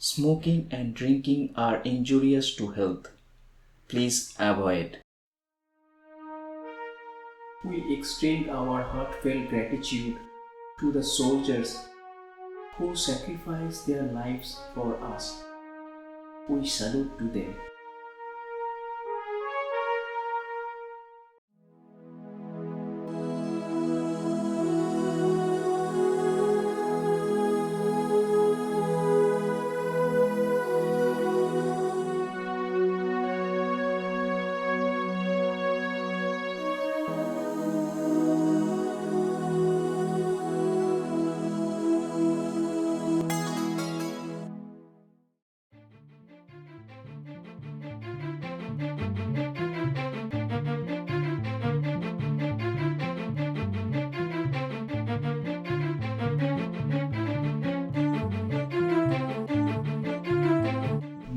Smoking and drinking are injurious to health. Please avoid. We extend our heartfelt gratitude to the soldiers who sacrifice their lives for us. We salute to them.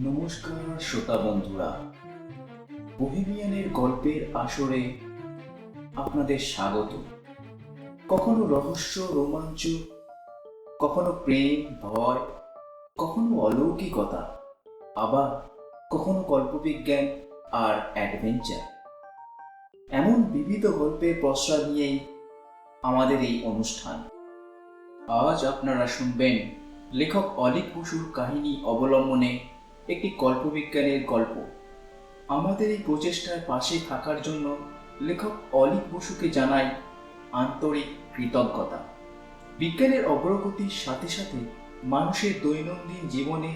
নমস্কার শ্রোতা বন্ধুরা, বোহেমিয়ানের গল্পের আসরে আপনাদের স্বাগত। কখনো রহস্য, রোমাঞ্চ, কখনো প্রেম, ভয়, কখনো অলৌকিকতা, আবার কখনো কল্পবিজ্ঞান আর অ্যাডভেঞ্চার। এমন বিবিধ গল্পের প্রশ্রয় নিয়েই আমাদের এই অনুষ্ঠান। আজ আপনারা শুনবেন লেখক অলীক বসুর কাহিনী অবলম্বনে একটি কল্পবিজ্ঞানের গল্প। আমাদের এই প্রচেষ্টার পাশে থাকার জন্য লেখক অলীক বসুকে জানাই আন্তরিক কৃতজ্ঞতা। বিজ্ঞানের অগ্রগতির সাথে সাথে মানুষের দৈনন্দিন জীবনে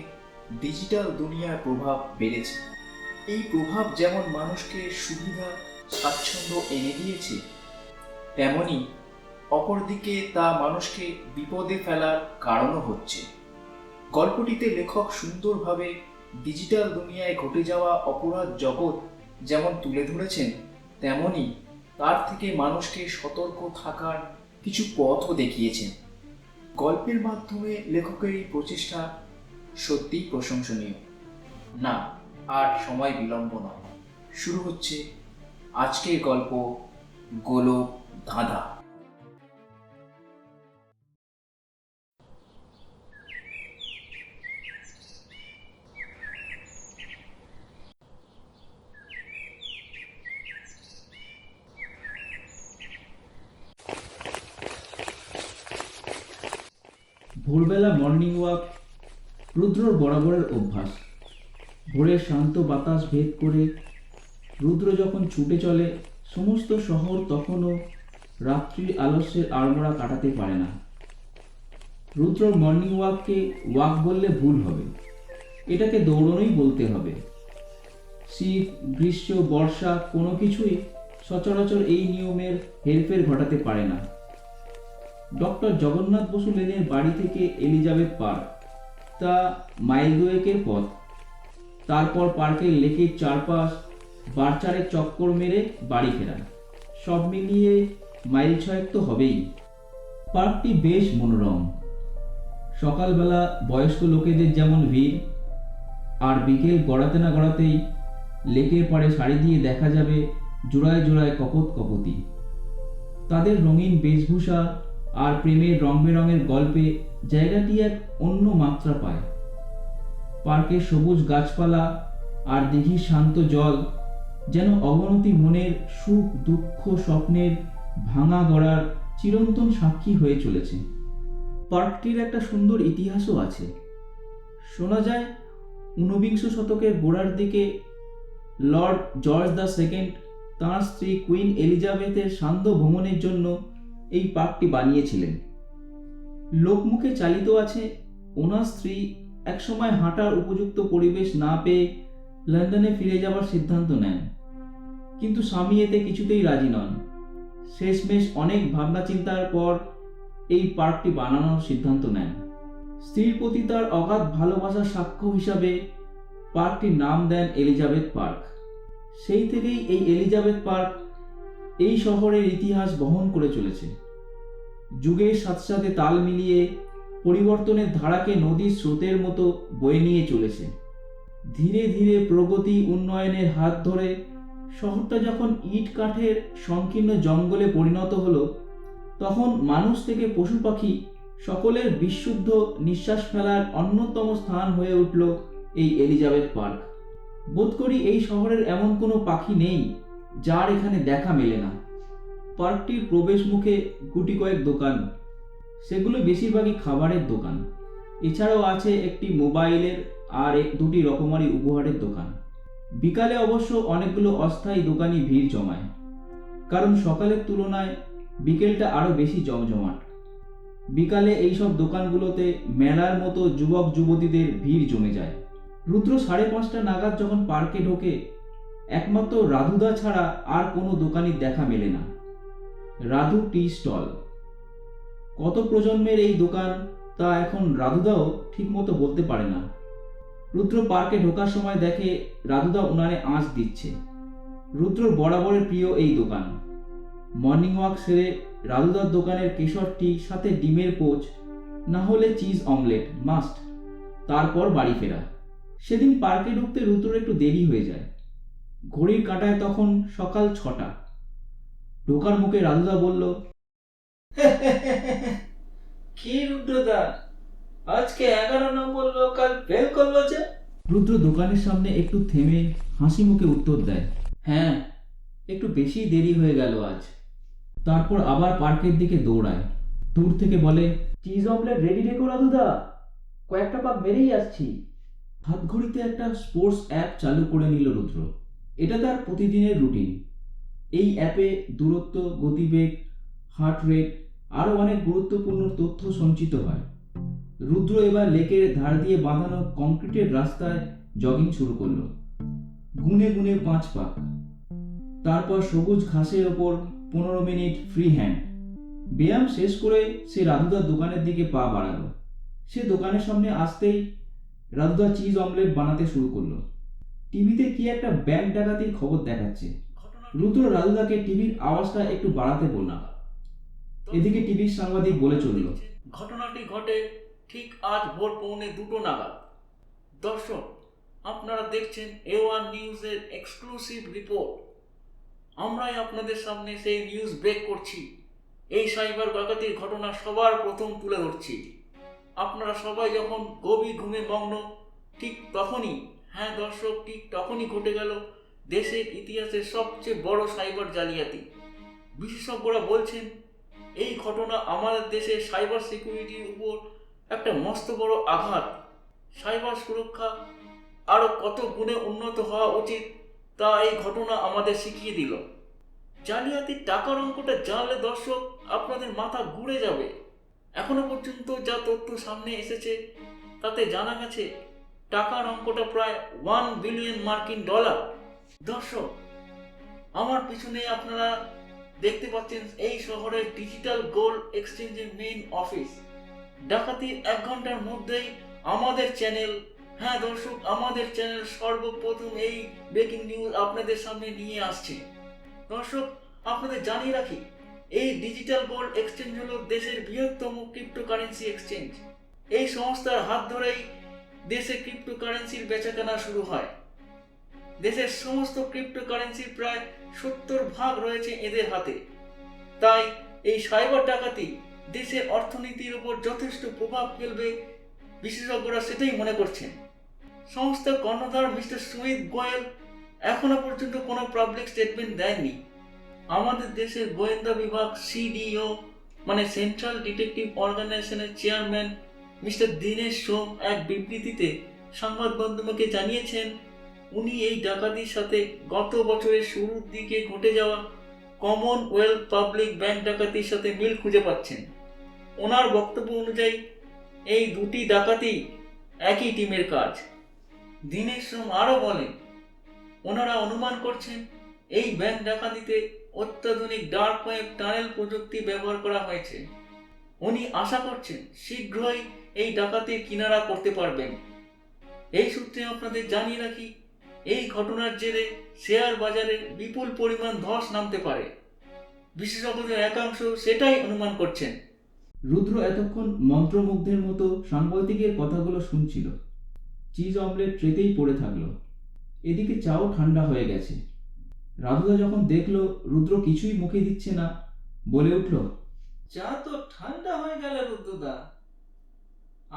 ডিজিটাল দুনিয়ার প্রভাব বেড়েছে। এই প্রভাব যেমন মানুষকে সুবিধা, স্বাচ্ছন্দ্য এনে দিয়েছে, তেমনি অপরদিকে তা মানুষকে বিপদে ফেলার কারণও হচ্ছে। গল্পটিতে লেখক সুন্দরভাবে ডিজিটাল দুনিয়ায় ঘটে যাওয়া অপরাধ জগৎ যেমন তুলে ধরেছেন, তেমনি তার থেকে মানুষকে সতর্ক থাকার কিছু পথও দেখিয়েছেন। গল্পের মাধ্যমে লেখকের এই প্রচেষ্টা সত্যিই প্রশংসনীয়। না, আর সময় বিলম্ব নয়, শুরু হচ্ছে আজকের গল্প, গোলক ধাঁধা। ভোরবেলা মর্নিং ওয়াক রুদ্রর বরাবরের অভ্যাস। ভোরের শান্ত বাতাস ভেদ করে রুদ্র যখন ছুটে চলে, সমস্ত শহর তখনও রাত্রির আলস্যের আড়মোড়া কাটাতে পারে না। রুদ্রর মর্নিং ওয়াককে ওয়াক বললে ভুল হবে, এটাকে দৌড়নোই বলতে হবে। শীত, গ্রীষ্ম, বর্ষা কোনো কিছুই সচরাচর এই নিয়মের হেরফের ঘটাতে পারে না। ডক্টর জগন্নাথ বসু লেনের বাড়ি থেকে এলিজাবেথ পার্ক, তা মাইল দুয়েকের পথ। তারপর পার্কের লেকের চারপাশ বারচারের চক্কর মেরে বাড়ি ফেরা, সব মিলিয়ে মাইল ছয়েক তো হবেই। পার্কটি বেশ মনোরম। সকালবেলা বয়স্ক লোকেদের যেমন ভিড়, আর বিকেল গড়াতে না গড়াতেই লেকের পাড়ে সারি দিয়ে দেখা যাবে জোড়ায় জোড়ায় কপোত কপোতি। তাদের রঙিন বেশভূষা আর প্রেমের রং বেরঙের গল্পে জায়গাটি এক অন্য মাত্রা পায়। পার্কের সবুজ গাছপালা আর দিঘির শান্ত জল যেন অবনতি মনের সুখ, দুঃখ, স্বপ্নের ভাঙা গড়ার চিরন্তন সাক্ষী হয়ে চলেছে। পার্কটির একটা সুন্দর ইতিহাসও আছে। শোনা যায় 19বিংশ শতকের গোড়ার দিকে লর্ড জর্জ II তাঁর স্ত্রী কুইন এলিজাবেথের সান্ধ্য ভ্রমণের জন্য এই পার্কটি বানিয়েছিলেন। লোকমুখে চালিত আছে ওনার স্ত্রী একসময় হাঁটার উপযুক্ত পরিবেশ না পেয়ে লন্ডনে ফিরে যাবার সিদ্ধান্ত নেন, কিন্তু স্বামী এতে কিছুতেই রাজি নন। শেষমেশ অনেক ভাবনা চিন্তার পর এই পার্কটি বানানোর সিদ্ধান্ত নেন। স্ত্রীর প্রতি তার অগাধ ভালোবাসার সাক্ষ্য হিসাবে পার্কটির নাম দেন এলিজাবেথ পার্ক। সেই থেকেই এই এলিজাবেথ পার্ক এই শহরের ইতিহাস বহন করে চলেছে। যুগের সাথে সাথে তাল মিলিয়ে পরিবর্তনের ধারাকে নদীর স্রোতের মতো বয়ে নিয়ে চলেছে। ধীরে ধীরে প্রগতি, উন্নয়নের হাত ধরে শহরটা যখন ইট কাঠের সংকীর্ণ জঙ্গলে পরিণত হলো, তখন মানুষ থেকে পশু পাখি সকলের বিশুদ্ধ নিঃশ্বাস ফেলার অন্যতম স্থান হয়ে উঠল এই এলিজাবেথ পার্ক। বোধ করি এই শহরের এমন কোনো পাখি নেই যার এখানে দেখা মেলে না। পার্কটির প্রবেশ মুখে গুটি কয়েক দোকান, সেগুলো বেশিরভাগই খাবারের দোকান। এছাড়াও আছে একটি মোবাইলের আর দুটি রকমারি উপহারের দোকান। বিকালে অবশ্য অনেকগুলো অস্থায়ী দোকানি ভিড় জমায়, কারণ সকালের তুলনায় বিকেলটা আরও বেশি জমজমাট। বিকালে এইসব দোকানগুলোতে মেলার মতো যুবক যুবতীদের ভিড় জমে যায়। রুদ্র 5:30 নাগাদ যখন পার্কে ঢোকে, একমাত্র রাধুদা ছাড়া আর কোনো দোকানি দেখা মেলে না। Radhu tea stall. কত প্রজন্মের এই দোকান তা এখন রাধুদাও ঠিকমতো বলতে পারে না। রুদ্র পার্কে ঢোকার সময় দেখে রাধুদা উনানে আঁচ দিচ্ছে। রুদ্রর বরাবরের প্রিয় এই দোকান। মর্নিং ওয়াক সেরে রাধুদার দোকানের কেশর টি সাথে ডিমের পোচ, না হলে চিজ অমলেট মাস্ট, তারপর বাড়ি ফেরা। সেদিন পার্কে ঢুকতে রুদ্রর একটু দেরি হয়ে যায়। ঘড়ির কাঁটায় তখন সকাল 6টা। ঢোকার মুখে রাধুদা বলল, কি রুদ্রদা, আজকে 11 নম্বর লোকাল ফেল করলো যে? রুদ্র দোকানের সামনে একটু থেমে হাসি মুখে উত্তর দেয়, হ্যাঁ, একটু বেশি দেরি হয়ে গেল আজ। তারপর আবার পার্কের দিকে দৌড়ায়। দূর থেকে বলে, চিজ অমলেট রেডি রেখো রাধুদা, কয়েকটা পাক মেরেই আসছি। হাত ঘড়িতে একটা স্পোর্টস অ্যাপ চালু করে নিল রুদ্র। এটা তার প্রতিদিনের রুটিন। এই অ্যাপে দূরত্ব, গতিবেগ, হার্ট রেট আরও অনেক গুরুত্বপূর্ণ তথ্য সঞ্চিত হয়। রুদ্র এবার লেকের ধার দিয়ে বাঁধানো কংক্রিটের রাস্তায় জগিং শুরু করলো। গুনে গুনে 5 পাক, তারপর সবুজ ঘাসের ওপর 15 মিনিট ফ্রি হ্যান্ড। ব্যায়াম শেষ করে সে রাধুদার দোকানের দিকে পা বাড়ালো। সে দোকানের সামনে আসতেই রাধুদা চিজ অমলেট বানাতে শুরু করলো। টিভিতে কি একটা ব্যাংক ডাকাতির খবর দেখাচ্ছে। রুদ্র রাধুদাকে টিভির আওয়াজটা একটু বাড়াতে বলল। এদিকে টিভির সাংবাদিক বলে চলল, ঘটনাটি ঘটে ঠিক আজ ভোর 1:45 নাগাদ। দর্শক, আপনারা দেখছেন A1 নিউজের এক্সক্লুসিভ রিপোর্ট। আমরাই আপনাদের সামনে সেই নিউজ ব্রেক করছি। এই সাইবার ডাকাতির ঘটনা সবার প্রথম তুলে ধরছি। আপনারা সবাই যখন গভীর ঘুমে মগ্ন, ঠিক তখনই, হ্যাঁ দর্শক, ঠিক তখনই ঘটে গেল দেশের ইতিহাসের সবচেয়ে বড় সাইবার জালিয়াতি। বিশেষজ্ঞরা বলছেন এই ঘটনা আমাদের দেশের সাইবার সিকিউরিটির উপর একটা মস্ত বড় আঘাত। সাইবার সুরক্ষা আরও কত গুণে উন্নত হওয়া উচিত তা এই ঘটনা আমাদের শিখিয়ে দিল। জালিয়াতির টাকার অঙ্কটা জানলে দর্শক আপনাদের মাথা ঘুরে যাবে। এখনো পর্যন্ত যা তথ্য সামনে এসেছে তাতে জানা গেছে টাকার অঙ্কটা প্রায় $1 বিলিয়ন মার্কিন। দর্শক, আমার পিছনে আপনারা দেখতে পাচ্ছেন এই শহরের ডিজিটাল গোল্ড এক্সচেঞ্জের মেইন অফিস। ডাকাতির 1 ঘন্টার মধ্যেই আমাদের চ্যানেল, হ্যাঁ দর্শক, আমাদের চ্যানেল সর্বপ্রথম এই ব্রেকিং নিউজ আপনাদের সামনে নিয়ে আসছে। দর্শক, আপনাদের জানিয়ে রাখি, এই ডিজিটাল গোল্ড এক্সচেঞ্জ হলো দেশের বৃহত্তম ক্রিপ্টোকারেন্সি এক্সচেঞ্জ। এই সংস্থার হাত ধরেই দেশে ক্রিপ্টোকারেন্সির বেচাকেনা শুরু হয়। দেশের সমস্ত ক্রিপ্টোকারেন্সির প্রায় 70% রয়েছে এদের হাতে। তাই এই সাইবার ডাকাতি দেশের অর্থনীতির উপর যথেষ্ট প্রভাব ফেলবে, বিশেষজ্ঞরা সেটাই মনে করছেন। সংস্থার কর্ণধার মিস্টার সুমিত গোয়েল এখনো পর্যন্ত কোনো পাবলিক স্টেটমেন্ট দেননি। আমাদের দেশের গোয়েন্দা বিভাগ CDO মানে সেন্ট্রাল ডিটেকটিভ অর্গানাইজেশনের চেয়ারম্যান মিস্টার দীনেশ সোম এক বিবৃতিতে সংবাদ মাধ্যমকে জানিয়েছেন উনি এই ডাকাতির সাথে গত বছরের শুরুর দিকে ঘটে যাওয়া কমনওয়েলথ পাবলিক ব্যাংক ডাকাতির সাথে মিল খুঁজে পাচ্ছেন। ওনার বক্তব্য অনুযায়ী এই দুটি ডাকাতি একই টিমের কাজ। দীনেশ সোম আরও বলেন, ওনারা অনুমান করছেন এই ব্যাংক ডাকাতিতে অত্যাধুনিক ডার্ক ওয়েব টানেল প্রযুক্তি ব্যবহার করা হয়েছে। উনি আশা করছেন শীঘ্রই এই ডাকাতির কিনারা করতে পারবেন। এই সূত্রে আপনাদের জানিয়ে রাখি, এই ঘটনার জেরে শেয়ার বাজারে বিপুল পরিমাণ ধস নামতে পারে। বিশেষজ্ঞদের একাংশ সেটাই অনুমান করছেন। রুদ্র এতক্ষণ মন্ত্রমুগ্ধের মতো সাংবাদিকের কথাগুলো শুনছিল। চিজ অমলেট ট্রেতেই পড়ে থাকলো। এদিকে চাও ঠান্ডা হয়ে গেছে। রাধুদা যখন দেখলো রুদ্র কিছুই মুখে দিচ্ছে না, বলে উঠল, চা তো ঠান্ডা হয়ে গেল রুদ্রদা,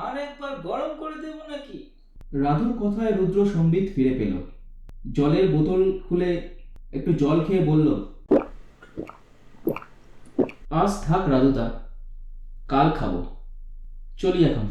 আর একবার গরম করে দেব নাকি? রাধুর কথায় রুদ্র সম্বিত ফিরে পেল। জলের বোতল খুলে একটু জল খেয়ে বলল, আজ থাক রাধুদা, কাল খাবো, চলি এখন।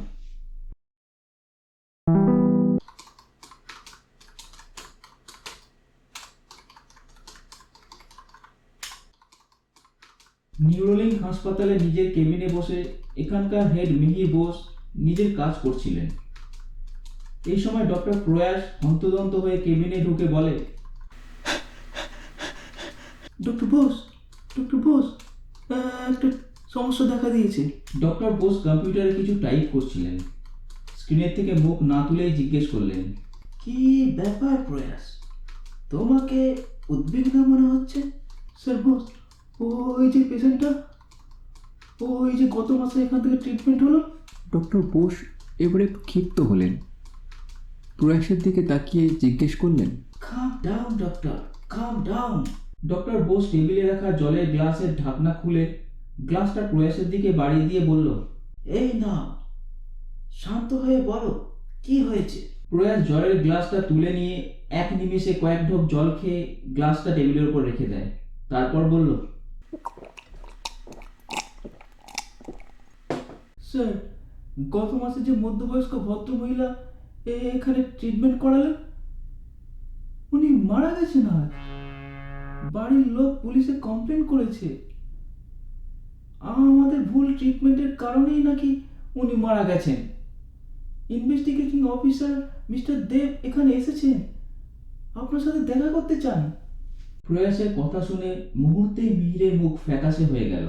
নিউরোলিঙ্ক হাসপাতালে নিজের কেবিনে বসে এখানকার হেড মিহির বোস নিজের কাজ করছিলেন। এই সময় ডক্টর প্রয়াস হন্তদন্ত হয়ে কেবিনে ঢুকে বলে, ডক্টর বোস, ডক্টর বোস, একটা সমস্যা দেখা দিয়েছে। ডক্টর বোস কম্পিউটারে কিছু টাইপ করছিলেন। স্ক্রিনের থেকে মুখ না তুলেই জিজ্ঞেস করলেন, কি ব্যাপার প্রয়াস, তোমাকে উদ্বিগ্ন মনে হচ্ছে? স্যার বোস, ওই যে পেশেন্টটা, ওই যে গত মাসে এখান থেকে ট্রিটমেন্ট হলো। ডক্টর বোস এবারে একটু ক্ষিপ্ত হলেন। প্রয়াসের দিকে তাকিয়ে জিজ্ঞেস করলেন, কাম ডাউন ডক্টর, কাম ডাউন। ডক্টর বোস টেবিলে রাখা জলের গ্লাসের ঢাকনা খুলে গ্লাসটা প্রয়াসের দিকে বাড়িয়ে দিয়ে বলল, এই না, শান্ত হয়ে বলো কি হয়েছে। প্রয়াস জলের গ্লাসটা তুলে নিয়ে এক নিমেষে কয়েক ঢোক জল খেয়ে গ্লাসটা টেবিলের উপর রেখে দেয়। তারপর বলল, স্যার, গত মাসে যে মধ্যবয়স্ক ভদ্রমহিলা এখানে ট্রিটমেন্ট করালেন, উনি মারা গেছেন। আর বাড়ির লোক পুলিশে কমপ্লেন করেছে, আমাদের ভুল ট্রিটমেন্টের কারণেই নাকি উনি মারা গেছেন। ইনভেস্টিগেটিং অফিসার মিস্টার দেব এখানে এসেছেন, আপনার সাথে দেখা করতে চান। প্রয়াসের কথা শুনে মুহূর্তেই মিহিরের মুখ ফ্যাকাশে হয়ে গেল।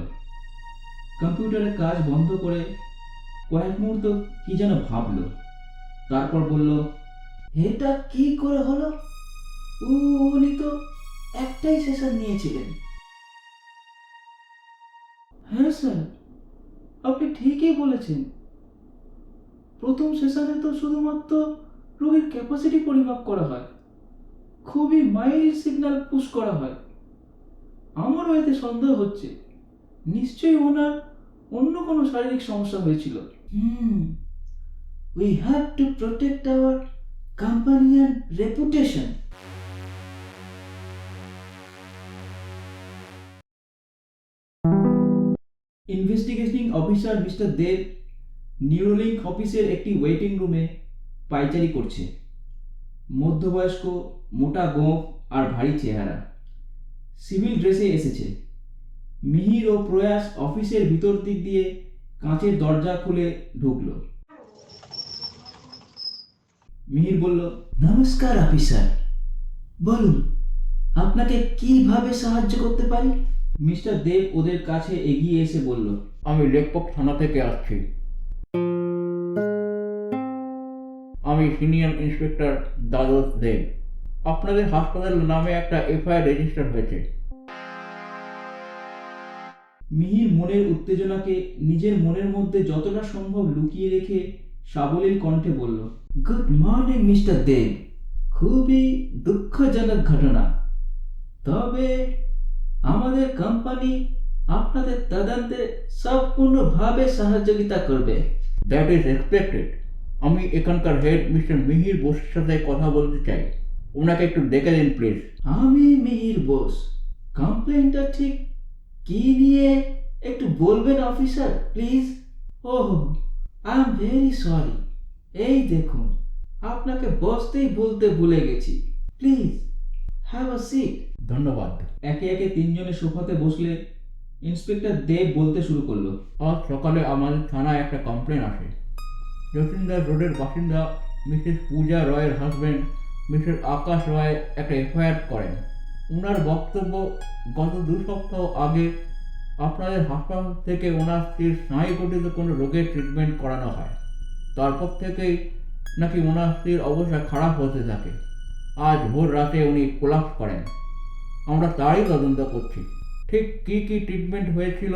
কম্পিউটারের কাজ বন্ধ করে কয়েক মুহূর্ত কি যেন ভাবলো, তারপর বলল, এটা কি করে হলো? উনি তো একটাই সেশন নিয়েছিলেন। হ্যাঁ স্যার, আপনি ঠিকই বলেছেন। প্রথম সেশনে তো শুধুমাত্র রোগীর ক্যাপাসিটি পরিমাপ করা হয়, খুবই মাইল্ড সিগন্যাল পুশ করা হয়। আমারও এতে সন্দেহ হচ্ছে, নিশ্চয়ই ওনার অন্য কোনো শারীরিক সমস্যা হয়েছিল। We have to protect our company and reputation. Investigating officer mister Deb Neuralink অফিসের একটি ওয়েটিং রুমে পাইচারি করছে। মধ্যবয়স্ক, মোটা গোঁফ আর ভারী চেহারা, সিভিল ড্রেসে এসেছে। মিহির ও প্রয়াস অফিসের ভিতর দিক দিয়ে কাঁচের দরজা খুলে ঢুকলো। মিহির বলল, নমস্কার অফিসার, বলুন আপনাকে কিভাবে সাহায্য করতে পারি? মিস্টার দেব ওদের কাছে এগিয়ে এসে বলল, আমি লেকপক থানা থেকে আসছি। আমি সিনিয়র ইন্সপেক্টর দ্বাদশ দেব। আপনাদের হাসপাতালের নামে একটা এফআইআর রেজিস্টার হয়েছে। মিহির মনের উত্তেজনাকে নিজের মনের মধ্যে যতটা সম্ভব লুকিয়ে রেখে সাবলীল কণ্ঠে বলল, গুড মর্নিং মিস্টার দেব, খুবই দুঃখজনক ঘটনা, তবে আমাদের কোম্পানি আপনাদের তদন্তে সম্পূর্ণভাবে সহযোগিতা করবে। That is expected. আমি এখানকার হেড মিস্টার মিহির বোসের সাথে কথা বলতে চাই, ওনাকে একটু ডেকে দিন প্লিজ। আমি মিহির বোস, কমপ্লেনটা ঠিক কি নিয়ে একটু বলবেন officer please? Oh, I am very sorry. এই দেখুন, আপনাকে বসতেই বলতে ভুলে গেছি। Please have a seat. ধন্যবাদ। একে একে তিনজনে সোফাতে বসলে ইন্সপেক্টর দেব বলতে শুরু করলো, আজ সকালে আমাদের থানায় একটা কমপ্লেন আসে। জসিন্দার রোডের বাসিন্দা মিসেস পূজা রয়ের হাজব্যান্ড মিস্টার আকাশ রয় একটা এফআইআর করেন। ওনার বক্তব্য, গত 2 সপ্তাহ আগে আপনাদের হাসপাতাল থেকে ওনার স্ত্রীর স্নায়ুঘটিত কোনো রোগের ট্রিটমেন্ট করানো হয়। তারপর থেকেই নাকি ওনার স্ত্রীর অবস্থা খারাপ হতে থাকে। আজ ভোর রাতে উনি কোলাপস করেন। আমরা তারই তদন্ত করছি। ঠিক কী কী ট্রিটমেন্ট হয়েছিল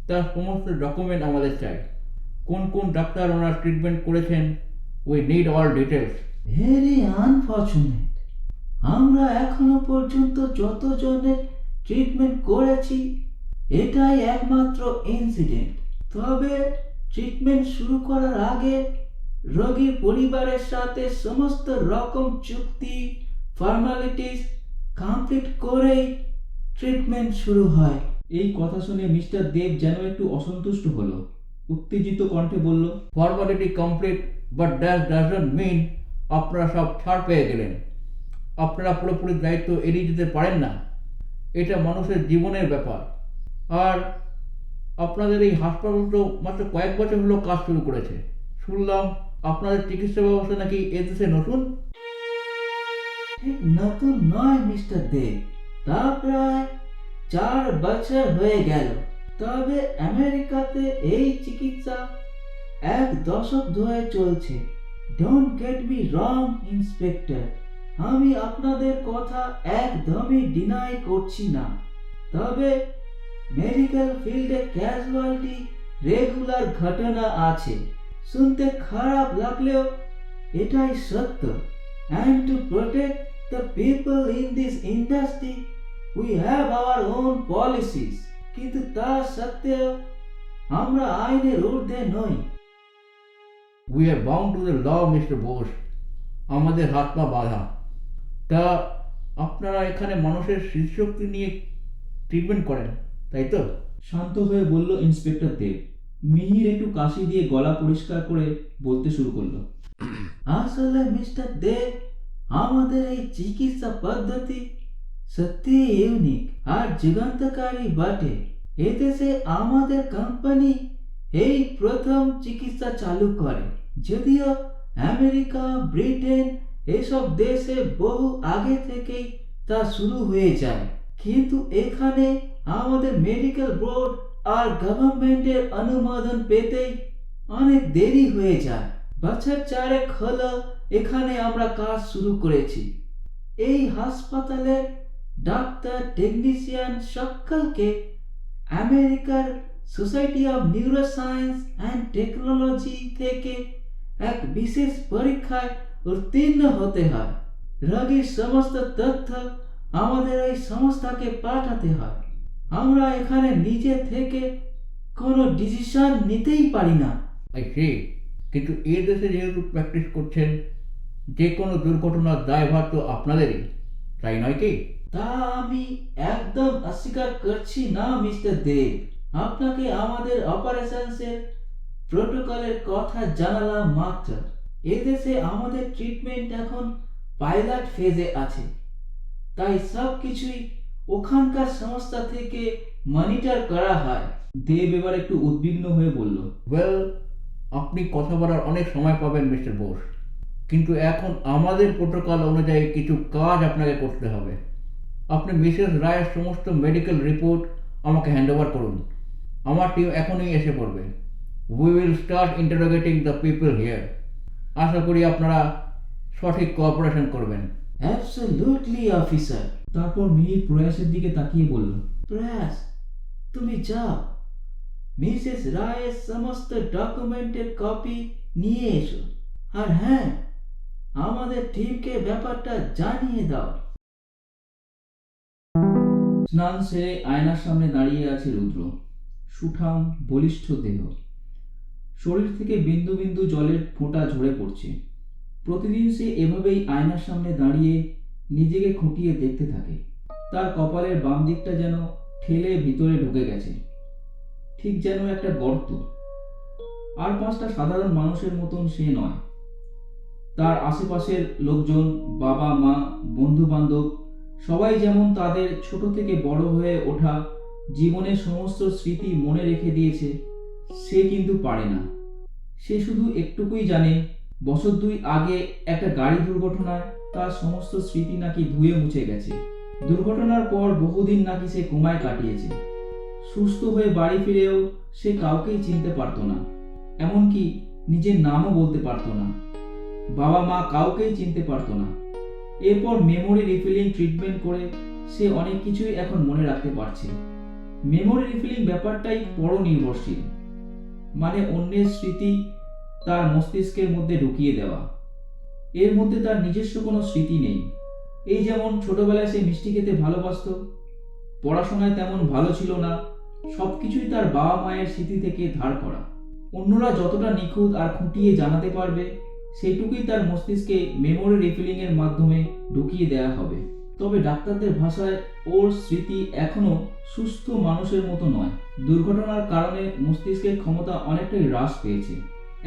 তার সমস্ত ডকুমেন্ট আমাদের চাই। কোন কোন ডাক্তার ওনার ট্রিটমেন্ট করেছেন, we need all details. Very unfortunate, আমরা এখনো পর্যন্ত যতজনের ট্রিটমেন্ট করেছি এটাই একমাত্র ইনসিডেন্ট। তবে ট্রিটমেন্ট শুরু করার আগে রোগীর পরিবারের সাথে সমস্ত রকম চুক্তি ফর্মালিটিস কমপ্লিট করেই ট্রিটমেন্ট শুরু হয়। এই কথা শুনে মিস্টার দেব যেন একটু অসন্তুষ্ট হলো। উত্তেজিত কণ্ঠে বলল, formality complete, but that doesn't mean আপনারা সব ছাড় পেয়ে গেলেন। আপনারা পুরোপুরি দায়িত্ব এড়িয়ে যেতে পারেন না। এটা মানুষের জীবনের ব্যাপার। আর আপনাদের এই হাসপাতাল তো মাত্র কয়েক বছর হলো কাজ শুরু করেছে। শুনলাম আপনাদের চিকিৎসা ব্যবস্থা নাকি এদেশে নতুন। ঠিক নতুন নয় মিস্টার দেব, তা প্রায় 4 বছর হয়ে গেল। তবে আমেরিকাতে এই চিকিৎসা 1 দশক ধরে চলছে। Don't get me wrong inspector, আমি আপনাদের কথা একদমই ডিনাই করছি না। তবে মেডিকেল ফিল্ডে ক্যাজুয়ালিটি রেগুলার ঘটনা আছে। শুনতে খারাপ লাগলেও এটাই সত্য। And to protect the people in this industry, we have our own policies. কিন্তু তা সত্ত্বেও আমরা আইনের ঊর্ধ্বে নই। We are bound to the law, mister Bose. আমাদের হাত পা বাঁধা। তা আপনারা এখানে মানুষের স্মৃতিশক্তি নিয়ে ট্রিটমেন্ট করেন, তাই তো? শান্ত হয়ে বলল ইন্সপেক্টর দেব। মিহির একটু কাশি দিয়ে গলা পরিষ্কার করে বলতে শুরু করলো, আসলে মিস্টার দেব, আমাদের এই চিকিৎসা পদ্ধতি সত্যি ইউনিক আর যুগান্তকারী বটে। এদেশে আমাদের কোম্পানি এই প্রথম চিকিৎসা চালু করে। যদিও আমেরিকা, ব্রিটেন এসব দেশে বহু আগে থেকেই তা শুরু হয়ে যায়, কিন্তু এখানে আমাদের মেডিকেল বোর্ড আর গভর্নমেন্টের অনুমোদন পেতেই অনেক দেরি হয়ে যায়। বছর 4 হলো এখানে আমরা কাজ শুরু করেছি। এই হাসপাতালের ডাক্তার, টেকনিশিয়ান সকলকে আমেরিকার society of neuroscience and technology থেকে এক বিশেষ পরীক্ষায় উত্তীর্ণ হতে হয়। রোগীর সমস্ত তথ্য আমাদের এই সংস্থাকে পাঠাতে হয়। আমরা এখানে নিজে থেকে কোনো ডিসিশন নিতেই পারি না। I see. কিন্তু এই দেশে যেহেতু প্র্যাকটিস করছেন, যে কোনো দুর্ঘটনার দায়ভার তো আপনাদেরই, তাই নয় কি? তা আমি একদম অস্বীকার করছি না মিস্টার দেব। আপনাকে আমাদের অপারেশনসের প্রোটোকলের কথা জানালাম মাত্র। এদেশে আমাদের ট্রিটমেন্ট এখন পাইলট ফেজে আছে, তাই সব কিছুই ওখানকার সংস্থা থেকে মনিটর করা হয়। দেব এবার একটু উদ্বিগ্ন হয়ে বলল, ওয়েল, আপনি কথা বলার অনেক সময় পাবেন মিস্টার বোস, কিন্তু এখন আমাদের প্রোটোকল অনুযায়ী কিছু কাজ আপনাকে করতে হবে। আপনি মিসেস রায়ের সমস্ত মেডিকেল রিপোর্ট আমাকে হ্যান্ড ওভার করুন। আমার টিম এখনই এসে পড়বে। We will start interrogating the people here. আশা করি আপনারা সঠিক কোঅপারেশন করবেন। Absolutely officer. তারপর মিহির প্রয়াসের দিকে তাকিয়ে বলল, প্রয়াস, তুমি যাও, মিসেস রায়ের সমস্ত ডকুমেন্টের কপি নিয়ে এসো। আর হ্যাঁ, আমাদের টিমকে ব্যাপারটা জানিয়ে দাও। স্নান সেরে আয়নার সামনে দাঁড়িয়ে আছে রুদ্র। সুঠাম বলিষ্ঠ দেহ, শরীর থেকে বিন্দু বিন্দু জলের ফোঁটা ঝরে পড়ছে। প্রতিদিন সে এভাবেই আয়নার সামনে দাঁড়িয়ে নিজেকে খুঁটিয়ে দেখতে থাকে। তার কপালের বাম দিকটা যেন ঠেলে ভিতরে ঢুকে গেছে, ঠিক যেন একটা গর্ত। আর 5টা সাধারণ মানুষের মতন সে নয়। তার আশেপাশের লোকজন, বাবা মা, বন্ধু বান্ধব, সবাই যেমন তাদের ছোট থেকে বড় হয়ে ওঠা জীবনের সমস্ত স্মৃতি মনে রেখে দিয়েছে, সে কিন্তু পারে না। সে শুধু একটুকুই জানে, বছর 2 আগে একটা গাড়ি দুর্ঘটনায় তার সমস্ত স্মৃতি নাকি ধুয়ে মুছে গেছে। দুর্ঘটনার পর বহুদিন নাকি সে কোমায় কাটিয়েছে। সুস্থ হয়ে বাড়ি ফিরেও সে কাউকেই চিনতে পারত না, এমনকি নিজের নামও বলতে পারত না। বাবা মা কাউকেই চিনতে পারত না। এরপর মেমোরি রিফিলিং ট্রিটমেন্ট করে সে অনেক কিছুই এখন মনে রাখতে পারছে। মেমোরি রিফিলিং ব্যাপারটাই পরনির্ভরশীল, মানে অন্যের স্মৃতি তার মস্তিষ্কের মধ্যে ঢুকিয়ে দেওয়া। এর মধ্যে তার নিজস্ব কোনো স্মৃতি নেই। এই যেমন ছোটবেলায় সে মিষ্টি খেতে ভালোবাসত, পড়াশোনায় তেমন ভালো ছিল না, সবকিছুই তার বাবা মায়ের স্মৃতি থেকে ধার করা। অন্যরা যতটা নিখুঁত আর খুঁটিয়ে জানাতে পারবে, সেইটুকুই তার মস্তিষ্কে মেমোরি রিফিলিং এর মাধ্যমে ঢুকিয়ে দেওয়া হবে। তবে ডাক্তারদের ভাষায় ওর স্মৃতি এখনো সুস্থ মানুষের মতো নয়। দুর্ঘটনার কারণে মস্তিষ্কের ক্ষমতা অনেকটাই হ্রাস পেয়েছে।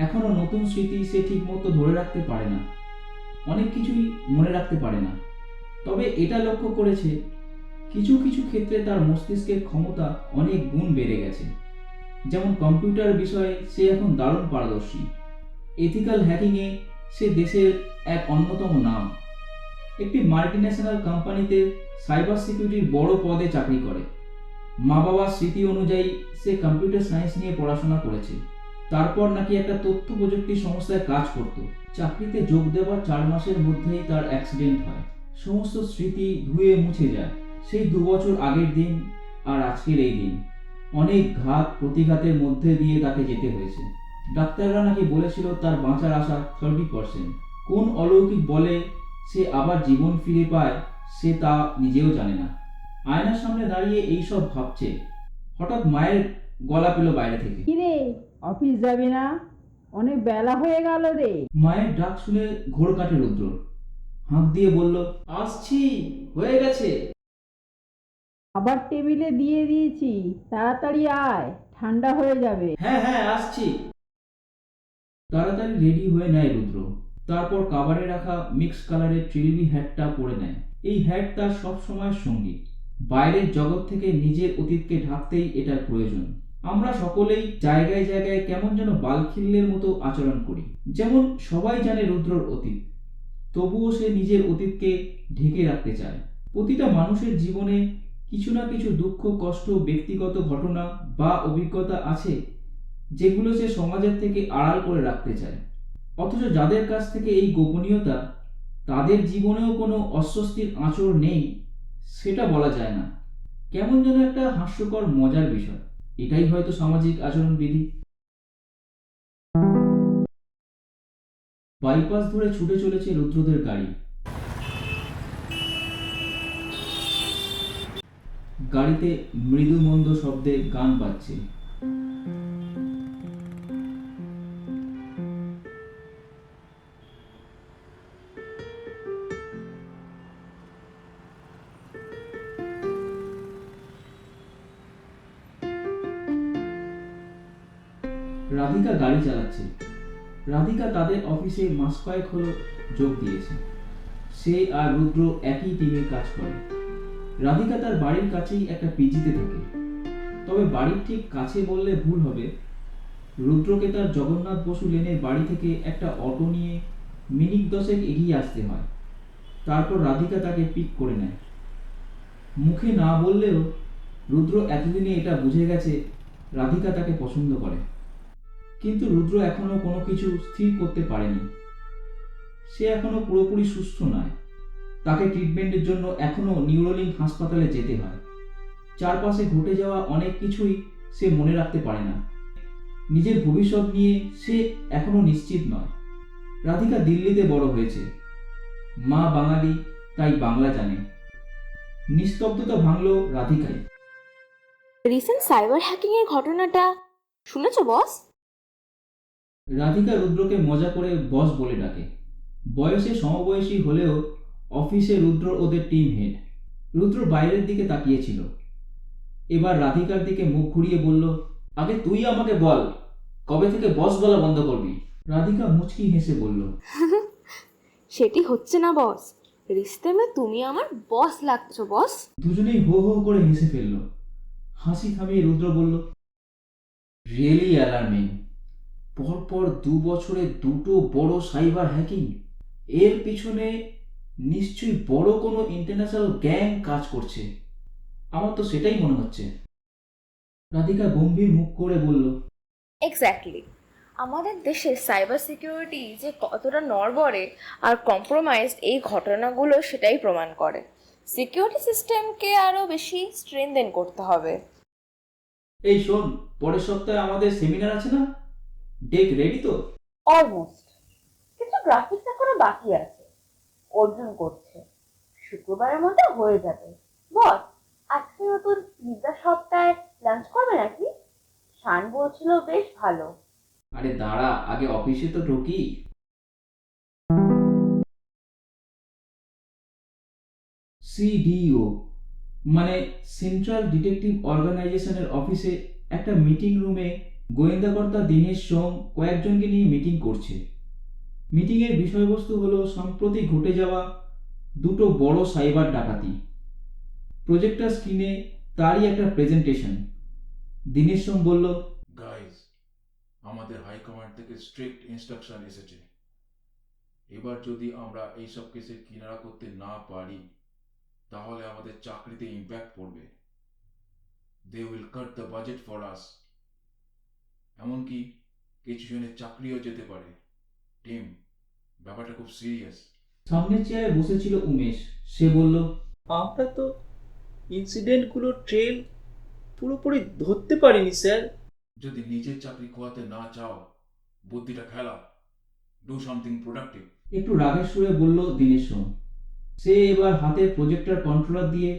এখনো নতুন স্মৃতি সে ঠিকমতো ধরে রাখতে পারে না, অনেক কিছুই মনে রাখতে পারে না। তবে এটা লক্ষ্য করেছে, কিছু কিছু ক্ষেত্রে তার মস্তিষ্কের ক্ষমতা অনেক গুণ বেড়ে গেছে। যেমন কম্পিউটার বিষয়ে সে এখন দারুণ পারদর্শী। এথিক্যাল হ্যাকিংয়ে সে দেশের এক অন্যতম নাম। একটি মাল্টিন্যাশনাল কোম্পানিতে সাইবার সিকিউরিটির বড় পদে চাকরি করে। মা বাবার স্মৃতি অনুযায়ী সে কম্পিউটার সায়েন্স নিয়ে পড়াশোনা করেছে। তারপর নাকি একটা তথ্য প্রযুক্তি সংস্থায় কাজ করত। চাকরিতে যোগ দেওয়ার 4 মাসের মধ্যেই তার অ্যাক্সিডেন্ট হয়। সমস্ত স্মৃতি ধুয়ে মুছে যায়। সেই 2 বছর আগের দিন আর আজকের এই দিন, অনেক ঘাত প্রতিঘাতের মধ্যে দিয়ে তাকে যেতে হয়েছে। ডাক্তাররা নাকি বলেছিল তার বাঁচার আশা 30%। কোন অলৌকিক বলে সে আবার জীবন ফিরে পায় সে তা নিজেও জানে না। আয়নার সামনে দাঁড়িয়ে এইসব ভাবছে, হঠাৎ মায়ের গলা পেল বাইরে থেকে। কিরে, অফিস যাবি না? অনেক বেলা হয়ে গেল রে। মায়ের ডাক শুনে ঘোর কাটে রুদ্র। হাঁক দিয়ে বলল, আসছি, হয়ে গেছে। আবার টেবিলে দিয়ে দিয়েছি, তাড়াতাড়ি আয়, ঠান্ডা হয়ে যাবে। হ্যাঁ হ্যাঁ আসছি। তাড়াতাড়ি রেডি হয়ে নেয় রুদ্র। তারপর কাবারে রাখা মিক্স কালারের ট্রিলবি হ্যাটটা পরে নেয়। এই হ্যাট তার সব সময়ের সঙ্গী। বাইরের জগৎ থেকে নিজের অতীতকে ঢাকতেই এটার প্রয়োজন। আমরা সকলেই জায়গায় জায়গায় কেমন যেন বালখিল্যের মতো আচরণ করি। যেমন সবাই জানে রুদ্রর অতীত, তবুও সে নিজের অতীতকে ঢেকে রাখতে চায়। প্রতিটা মানুষের জীবনে কিছু না কিছু দুঃখ, কষ্ট, ব্যক্তিগত ঘটনা বা অভিজ্ঞতা আছে যেগুলো সে সমাজের থেকে আড়াল করে রাখতে চায়। অথচ যাদের কাছ থেকে এই গোপনীয়তা, তাদের জীবনেও কোনো অস্বস্তির আঁচড় নেই সেটা বলা যায় না। কেমন যেন একটা হাস্যকর মজার বিষয়। এটাই হয়তো সামাজিক আচরণবিধি। বাইপাস ধরে ছুটে চলেছে রুদ্রদের গাড়ি। গাড়িতে মৃদু মন্দ শব্দে গান বাজছে। রাধিকা গাড়ি চালাচ্ছে। রাধিকা তাদের অফিসে মাস কয়েক হলো যোগ দিয়েছে। সে আর রুদ্র একই টিমে কাজ করে। রাধিকা তার বাড়ির কাছেই একটা পিজিতে থাকে। তবে বাড়ির ঠিক কাছে বললে ভুল হবে। রুদ্রকে তার জগন্নাথ বসু লেনের বাড়ি থেকে একটা অটো নিয়ে মিনিট 10 এগিয়ে আসতে হয়। তারপর রাধিকা তাকে পিক করে নেয়। মুখে না বললেও রুদ্র এতদিনে এটা বুঝে গেছে রাধিকা তাকে পছন্দ করে। কিন্তু রুদ্র এখনো কোনো কিছু স্থির করতে পারেনি। সে এখনো পুরোপুরি সুস্থ নয়। তাকে ট্রিটমেন্টের জন্য এখনো নিউরোলিঙ্ক হাসপাতালে যেতে হয়। চারপাশে ঘটে যাওয়া অনেক কিছুই সে মনে রাখতে পারে না। নিজের ভবিষ্যৎ নিয়ে সে এখনো নিশ্চিত নয়। রাধিকা দিল্লিতে বড় হয়েছে। মা বাঙালি, তাই বাংলা জানে। নিস্তব্ধতা ভাঙল রাধিকাই। রিসেন্ট সাইবার হ্যাকিং এর ঘটনাটা শুনেছো বস? রাধিকা রুদ্রকে মজা করে বস বলে ডাকে। বয়সে সমবয়সী হলেও অফিসে রুদ্র ওদের টিম হেড। রুদ্র বাইরের দিকে তাকিয়েছিল। এবার রাধিকার দিকে মুখ ঘুরিয়ে বলল, আগে তুই আমাকে বল, কবে থেকে বস বলা বন্ধ করবি? রাধিকা মুচকি হেসে বলল, সেটি হচ্ছে না বস, রিস্তে মে তুমি আমার বস লাগছো বস। দুজনেই হো হো করে হেসে ফেলল। হাসি থামিয়ে রুদ্র বলল, রিয়েলি অ্যালার্মিং। পরপর 2 বছরে 2টো বড় সাইবার হ্যাকিং। এর পিছনে নিশ্চয়ই বড় কোনো ইন্টারন্যাশনাল গ্যাং কাজ করছে। আমার তো সেটাই মনে হচ্ছে। রাধিকা গম্ভীর মুখ করে বলল, এক্স্যাক্টলি, আমাদের দেশে সাইবার সিকিউরিটি যে কতটা নড়বড়ে আর কম্প্রোমাইজড এই ঘটনাগুলো সেটাই প্রমাণ করে। সিকিউরিটি সিস্টেমকে আরও বেশি স্ট্রেনদেন করতে হবে। এই শোন, পরের সপ্তাহে আমাদের সেমিনার আছে না? ডেক রেডি তো? অলমোস্ট, কিন্তু গ্রাফিক্স এখনো বাকি আছে। অর্জুন করছে, শুক্রবারের মধ্যে হয়ে যাবে। বস, আজকে নতুন পিৎজা শপটায় লাঞ্চ করবে নাকি? শান বলছিল বেশ ভালো। আরে দাঁড়া, আগে অফিসে তো ঢুকি। সিডিও মানে সেন্ট্রাল ডিটেকটিভ অর্গানাইজেশনের অফিসে একটা মিটিং রুমে গোয়েন্দাকর্তা দীনেশ সোম কয়েকজনকে নিয়ে মিটিং করছে। মিটিংয়ের বিষয়বস্তু হলো সম্প্রতি ঘটে যাওয়া দুটো বড় সাইবার ডাকাতি। প্রজেক্টর স্ক্রিনে তারই একটা প্রেজেন্টেশন। দীনেশ সোম বলল, গাইজ, আমাদের হাইকমান্ড থেকে স্ট্রিক্ট ইনস্ট্রাকশন এসেছে। এবার যদি আমরা এইসব কেসের কিনারা করতে না পারি তাহলে আমাদের চাকরিতে ইম্প্যাক্ট পড়বে। They will cut the budget for us. এমনকি কিছু জনের চাকরিও যেতে পারে। টিম, ব্যাপারটা খুব সিরিয়াস। সামনের চেয়ারে বসেছিল উমেশ। সে বলল, আমরা তো ইনসিডেন্টগুলোর ট্রেল পুরোপুরি ধরতে পারিনি স্যার। যদি নিজের চাকরি খোয়াতে না চাও, বুদ্ধিটা খেলা। Do something productive. একটু রাগের সুরে বলল দীনেশ সোম। সে এবার হাতের প্রজেক্টর কন্ট্রোলার দিয়ে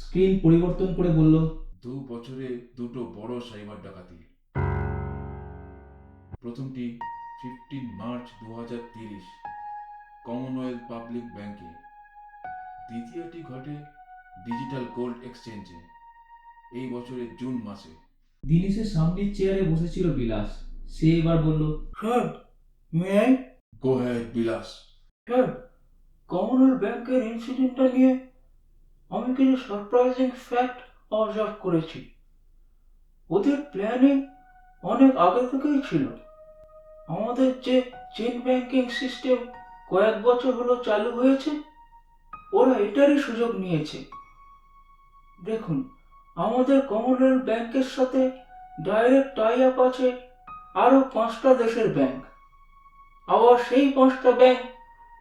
স্ক্রিন পরিবর্তন করে বলল, 2 বছরে দুটো বড় সাইবার ডাকাতি। প্রথমটি 15 মার্চ 2030 কমনওয়েলথ পাবলিক ব্যাংকে। দ্বিতীয়টি ঘটে ডিজিটাল গোল্ড এক্সচেঞ্জে এই বছরের জুন মাসে। দীনেশের সামনের চেয়ারে বসেছিল বিলাস। সে এবার বলল, sir, may I? Go had Vilas. Sir, Commonwealth ব্যাংকের ইনসিডেন্টটা নিয়ে আমি কিছু সারপ্রাইজিং ফ্যাক্ট অবজার্ভ করেছি। ওদের প্ল্যানিং অনেক আগে থেকেই ছিল। আমাদের যে চেন ব্যাংকিং সিস্টেম কয়েক বছর হলো চালু হয়েছে, ওরা এটারই সুযোগ নিয়েছে। দেখুন, আমাদের কমনওয়েলথ ব্যাংকের সাথে ডাইরেক্ট টাই আপ আছে আরও 5টা দেশের ব্যাংক। আবার সেই 5টা ব্যাংক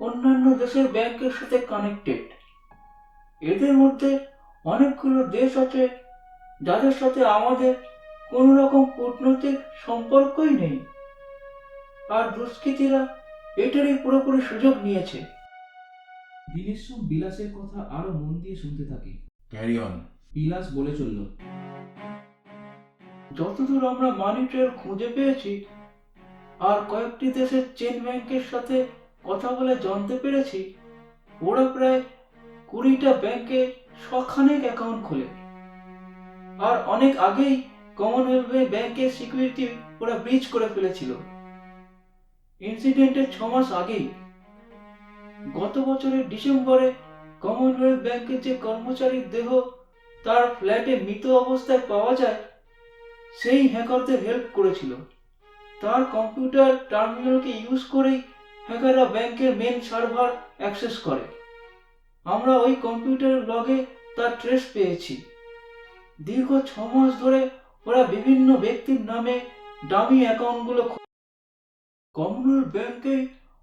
অন্যান্য দেশের ব্যাংকের সাথে কানেক্টেড। এদের মধ্যে অনেকগুলো দেশ আছে যাদের সাথে আমাদের কোনো রকম কূটনৈতিক সম্পর্কই নেই। আর দুষ্কৃতীরা এটারই পুরোপুরি সুযোগ নিয়েছে। দীনেশ সোম বিলাসের কথা আরো মন দিয়ে শুনতে থাকে। Carry on. বিলাস বলে চলল, যতদূর আমরা মানি ট্রেল খুঁজে পেয়েছি আর কয়েকটি দেশের চেন ব্যাংকের সাথে কথা বলে জানতে পেরেছি, ওরা প্রায় 20টা ব্যাংকে শখানেক অ্যাকাউন্ট খোলে। আর অনেক আগেই কমনওয়েলথ ব্যাংকের সিকিউরিটি ওরা ব্রিচ করে ফেলেছিল। ইনসিডেন্টের 6 মাস আগেই, গত বছরের ডিসেম্বরে, কমনওয়েলথ ব্যাংকের যে কর্মচারীর দেহ তার ফ্ল্যাটে মৃত অবস্থায় পাওয়া যায়, সেই হ্যাকারদের হেল্প করেছিল। তার কম্পিউটার টার্মিনালকে ইউজ করেই হ্যাকাররা ব্যাংকের মেন সার্ভার অ্যাক্সেস করে। আমরা ওই কম্পিউটারের লগে তার ট্রেস পেয়েছি। দীর্ঘ 6 মাস ধরে ওরা বিভিন্ন ব্যক্তির নামে ডামি অ্যাকাউন্টগুলো কমনওয়েলথ ব্যাংকে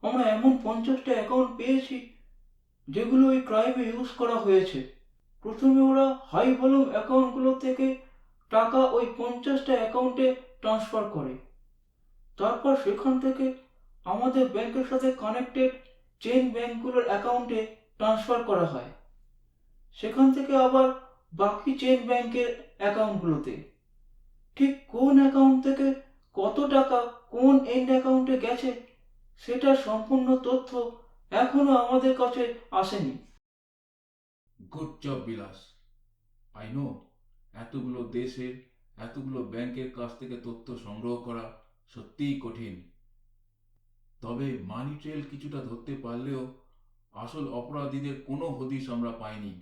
আমরা এমন 50টা অ্যাকাউন্ট পেয়েছি যেগুলো ওই ক্রাইমে ইউজ করা হয়েছে। প্রথমে ওরা হাই ভলিউম অ্যাকাউন্টগুলো থেকে টাকা ওই 50টা অ্যাকাউন্টে ট্রান্সফার করে। তারপর সেখান থেকে আমাদের ব্যাংকের সাথে কানেক্টেড চেইন ব্যাংকগুলোর অ্যাকাউন্টে ট্রান্সফার করা হয়। সেখান থেকে আবার বাকি চেইন ব্যাংকের অ্যাকাউন্টগুলোতে। ঠিক কোন অ্যাকাউন্ট থেকে কত টাকা কোন এন্ড অ্যাকাউন্টে গেছে সেটার সম্পূর্ণ তথ্য এখনো আমাদের কাছে আসেনি। Good job Vilas. I know এতগুলো দেশের এতগুলো ব্যাংকের কাছ থেকে তথ্য সংগ্রহ করা সত্যিই কঠিন। তবে মানি ট্রেল কিছুটা ধরতে পারলেও আসল অপরাধীদের কোনো হদিশ আমরা পাইনি।